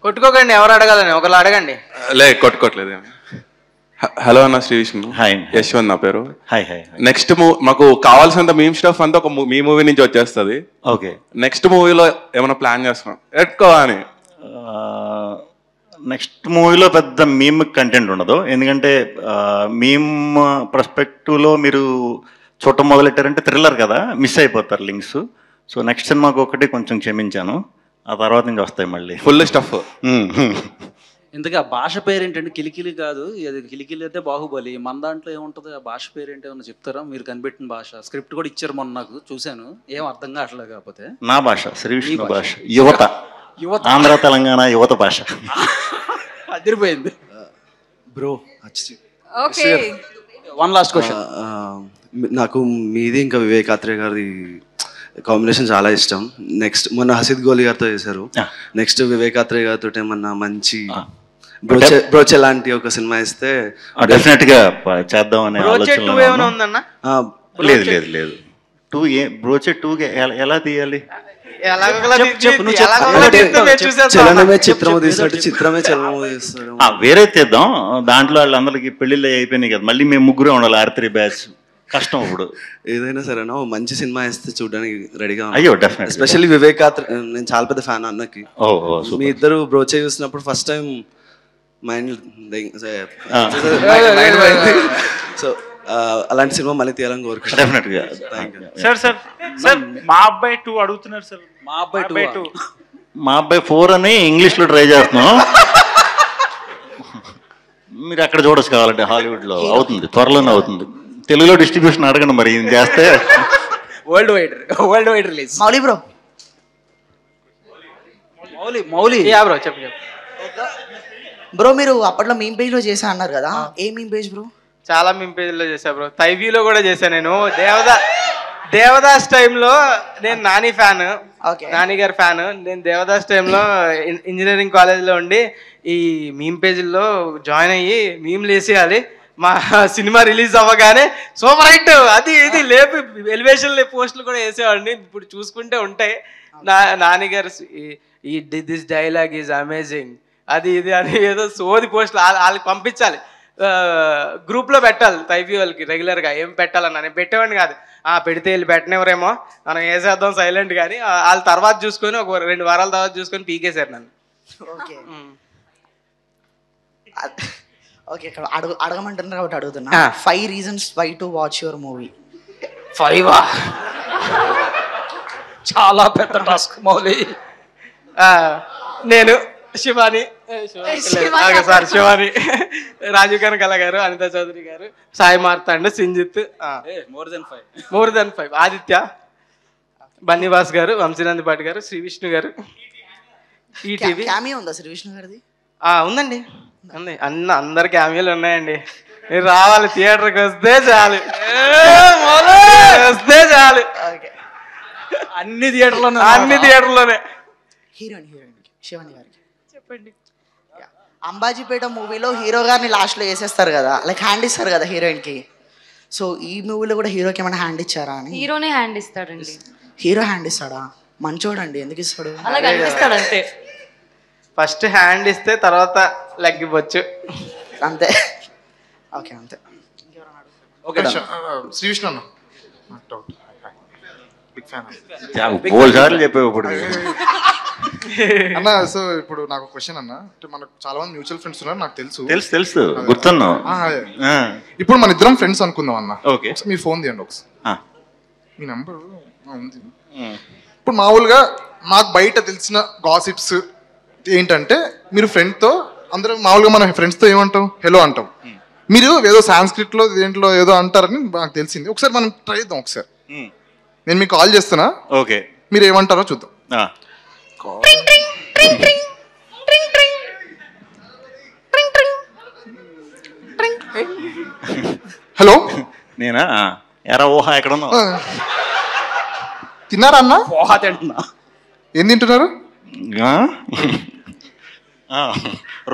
కొట్టుకోకండి, ఎవరు అడగాలని ఒకళ్ళు అడగండి. కొట్టుకోవట్లేదు. హలో అన్న, శ్రీ విష్ణు. హాయ్. యశ్వంత్ నా పేరు. హాయ్. నెక్స్ట్ మాకు కావాల్సినంత మీమ్ స్టఫ్ అంతా మీ మూవీ నుంచి వచ్చేస్తుంది. ఓకే, నెక్స్ట్ మూవీలో ఏమైనా ప్లాన్ చేస్తున్నాం ఎక్కువ అని? నెక్స్ట్ మూవీలో పెద్ద మీమ్ కంటెంట్ ఉండదు, ఎందుకంటే మీమ్ పర్స్పెక్టివ్లో మీరు చూడటం మొదలెట్టారంటే థ్రిల్లర్ కదా, మిస్ అయిపోతారు లింక్స్. సో నెక్స్ట్ సినిమాకి ఒకటి కొంచెం క్షమించాను, ఆ తర్వాత నుంచి వస్తాయి మళ్ళీ ఫుల్ స్టఫ్. ఇంతకీ ఆ భాష పేరేంటండి? కిలికిలి కాదు, అది కిలికిలి అయితే బాహుబలి. మన దాంట్లో ఏముంటుంది? ఆ భాష పేరేంటి ఏమన్నా చెప్తారా? మీరు కనిపెట్టిన భాష. స్క్రిప్ట్ కూడా ఇచ్చారు మొన్న, నాకు చూశాను, ఏం అర్థం కావట్లేదు. కాకపోతే నా భాష, శ్రీ విష్ణు భాష, యువత, ఆంధ్ర తెలంగాణ యువత భాష. అదిరిపోయింది bro. Okay, one last question. నాకు మీది ఇంకా వివేకాత్రే గారి కాంబినేషన్ చాలా ఇష్టం. నెక్స్ట్ మొన్న హసిద్ గోలి గారితో చేశారు, నెక్స్ట్ వివేకాత్రే గారితో ఏమన్నా మంచి బ్రోచే లాంటి ఒక సినిమా ఇస్తే డెఫినెట్ గా చేద్దాం అనే ఆలోచన. లేదు 2 బ్రోచే 2 ఎలా తీయాలి? చలనమే చిత్రము తీసినట్టు చిత్రమే చలనము తీస్తారు. వేరే తీద్దాం, దాంట్లో వాళ్ళందరికి పెళ్లిళ్ళు అయిపోయినాయి కదా, మళ్ళీ మేము ముగ్గురే ఉండాలి, R3 బ్యాచ్ కష్టం. ఇప్పుడు ఏదైనా సరేనా మంచి సినిమా ఇస్తే చూడడానికి రెడీగా. అయ్యో డెఫినెట్, ఎస్పెషల్లీ వివేకాత్ర, నేను చాలా పెద్ద ఫ్యాన్ అన్నకి. మీ ఇద్దరు బ్రోచే చూసినప్పుడు ఫస్ట్ టైం మైండ్ సో అలాంటి సినిమా మళ్ళీ తీయాలని కోరుకుంటున్నాను. డెఫినెట్ గా. సార్ మా అబ్బాయి 2 అడుగుతున్నారు సార్. మా అబ్బాయి 2, మా అబ్బాయి 4 అని ఇంగ్లీష్ లో ట్రై చేస్తున్నాం. మీరు అక్కడ చూడొచ్చు కావాలంటే, హాలీవుడ్ లో అవుతుంది, త్వరలోనే అవుతుంది. తెలుగులో డిస్ట్రిబ్యూషన్ అడగండి మరి, ఇది చేస్తే world wide release. Mouli bro, Mouli bro చెప్పు. బ్రో మీరు అప్పట్లో మీమ్ పేజ్ లో చేసా అన్నారు కదా, ఏ మీమ్ పేజ్ బ్రో? చాలా మీమ్ పేజ్లో చేశా బ్రో, తైవ్యూలో కూడా చేశాను నేను. దేవదాస్ టైంలో నేను నాని ఫ్యాన్, నాని గారి ఫ్యాన్. నేను దేవదాస్ టైంలో ఇంజనీరింగ్ కాలేజ్లో ఉండి ఈ మీమ్ పేజీల్లో జాయిన్ అయ్యి మీమ్లు వేసేయాలి. మా సినిమా రిలీజ్ అవ్వగానే సూపర్ హిట్ అది ఇది లేపి ఎలివేషన్ పోస్టులు కూడా వేసేవాడిని. ఇప్పుడు చూసుకుంటే ఉంటాయి. నాని గారు ఈ దిస్ డైలాగ్ ఈజ్ అమేజింగ్ అది ఇది అని ఏదో సోది పోస్టులు వాళ్ళకి పంపించాలి, గ్రూప్లో పెట్టాలి. తైవ్యూ వాళ్ళకి రెగ్యులర్గా ఏం పెట్టాలన్నా నేను పెట్టేవాడిని కాదు. పెడితే వీళ్ళు పెట్టినవరేమో మనం వేసేద్దాం సైలెంట్. కానీ వాళ్ళ తర్వాత చూసుకొని ఒక 2 వారాల తర్వాత చూసుకొని పీకేశారు నన్ను. ఓకే, ఇక్కడ అడగమంటున్నారు కాబట్టి అడుగుతున్నా. 5 reasons why to watch your movie. 5 చాలా పెద్ద టాస్క్ మౌలి. నేను శివాని, రాజీవ్ కనకాల గారు, అనితా చౌదరి గారు, సాయి మార్తాండ్, సింజిత్, మోర్ దెన్ 5, ఆదిత్య, బన్నీవాస్ గారు, వంశీనందిపాటి గారు, శ్రీ విష్ణు గారు. ఈటీవీ క్యామియో ఉందా శ్రీ విష్ణు గారిది? ఉందండి, ఉంది. అందరు క్యామియోలు ఉన్నాయండి. మీరు రావాలి, థియేటర్కి వస్తే చాలు, వస్తే చాలు. అన్ని థియేటర్లోనే. హీరోయిన్ శివాని గారికి చెప్పండి. అంబాజీపేట మూవీలో హీరో గారిని లాస్ట్లో వేసేస్తారు కదా, లైక్ హ్యాండ్ ఇస్తారు కదా హీరోయిన్ కి. సో ఈ మూవీలో కూడా హీరోకి ఏమైనా హ్యాండ్ ఇచ్చారా అని? హీరోనే హ్యాండ్ ఇస్తాడండి. హీరో హ్యాండ్ ఇస్తాడా? మంచోడండి, ఎందుకు ఇస్తాడు? అలా కనిపిస్తాడు అంతే. ఫస్ట్ హ్యాండ్ ఇస్తే తర్వాత లెగ్ ఇవ్వచ్చు అంతే. ఓకే అంతే. శ్రీ విష్ణు అన్న బిగ్ ఫ్యాన్ చెప్పావు ఇప్పుడు అన్న. సో ఇప్పుడు నాకు క్వశ్చన్ అన్న, అంటే మనకు చాలా మంది మ్యూచువల్ ఫ్రెండ్స్ ఉన్నారు, నాకు తెలుసు గుర్తున్నావు. ఇప్పుడు మన ఇద్దరం ఫ్రెండ్స్ అనుకుందాం అన్న. ఓకే, మీ ఫోన్ తీయండి ఒకసారి, మీ నెంబర్ ఉంది. ఇప్పుడు మామూలుగా నాకు బయట తెలిసిన గాసిప్స్ ఏంటంటే మీరు ఫ్రెండ్తో అందరూ మామూలుగా మన ఫ్రెండ్స్తో ఏమంటాం హలో అంటాం, మీరు ఏదో సాంస్క్రిట్లో దేంట్లో ఏదో అంటారని నాకు తెలిసింది. ఒకసారి మనం ట్రై చేద్దాం. ఒకసారి నేను మీకు కాల్ చేస్తున్నా, ఓకే, మీరు ఏమంటారో చూద్దాం. హలో, నేనా? ఎరా ఊహా ఎక్కడ ఉన్నావు? తిన్నారా అన్న? ఊహా తింటున్నా. ఏం తింటున్నారు?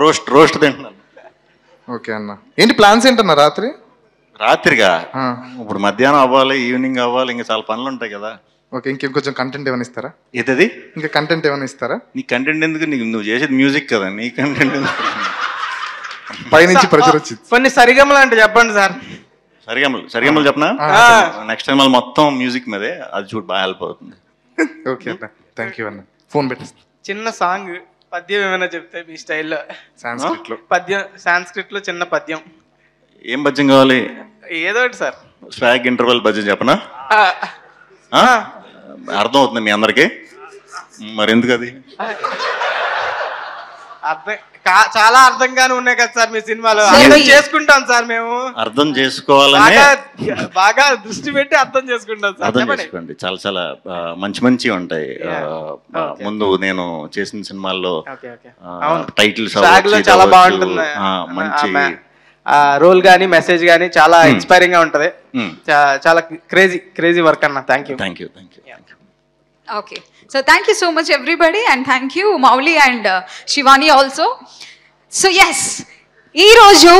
రోస్ట్ తింటున్నాను. ఓకే అన్న. ఏంటి ప్లాన్స్ ఏంటన్నా రాత్రి? రాత్రిగా ఇప్పుడు మధ్యాహ్నం అవ్వాలి, ఈవినింగ్ అవ్వాలి, ఇంకా చాలా పనులు ఉంటాయి కదా. ఓకే, ఇంకొంచెం కంటెంట్ ఏమైనా ఇస్తారా? ఏదది? ఇంకా కంటెంట్ ఏమైనా ఇస్తారా? నీ కంటెంట్ ఎందుకు? నువ్వు చేసేది మ్యూజిక్ కదా, నీ కంటెంట్ ఎందుకు? పైనుంచి ప్రెషర్ వచ్చింది. కొన్ని సరిగమలు అంటే చెప్పండి సార్. సరిగమలు చెప్పనా? నెక్స్ట్ టైం మొత్తం మ్యూజిక్ మీదే, అది చూడు బాగా హెల్ప్ అవుతుంది. ఓకే అన్న, థ్యాంక్ యూ అన్న. ఫోన్ పెట్టేస్తా. చిన్న సాంగ్ పద్యం ఏమైనా చెప్తే మీ స్టైల్లో. సాంస్క్రిట్లో పద్యం, సాంస్క్రిట్లో చిన్న పద్యం. ఏం పద్యం కావాలి? ఏదో ఒకటి సార్. స్వాగ్ ఇంటర్వెల్ పద్యం చెప్పనా? అర్థం అవుతుంది మీ అందరికి, మరి ఎందుకు అది? చాలా అర్థంగానే ఉన్నాయి కదా సార్ మీ సినిమాలో. అర్థం చేసుకుంటాం సార్ మేము. అర్థం చేసుకోవాలని బాగా దృష్టి పెట్టి అర్థం చేసుకుంటాం సార్. అర్థం చేసుకోండి. చాలా చాలా మంచి ఉంటాయి. ముందు నేను చేసిన సినిమాల్లో టైటిల్స్ చాలా బాగుంటుంది. మంచి రోల్ గానీ మెసేజ్ గానీ చాలా ఇన్స్పైరింగ్ గా ఉంటది. చాలా క్రేజీ వర్క్ అన్న. Thank you. Okay, so thank you so much everybody, and thank you Mauli and Shivani also. So yes, ee roju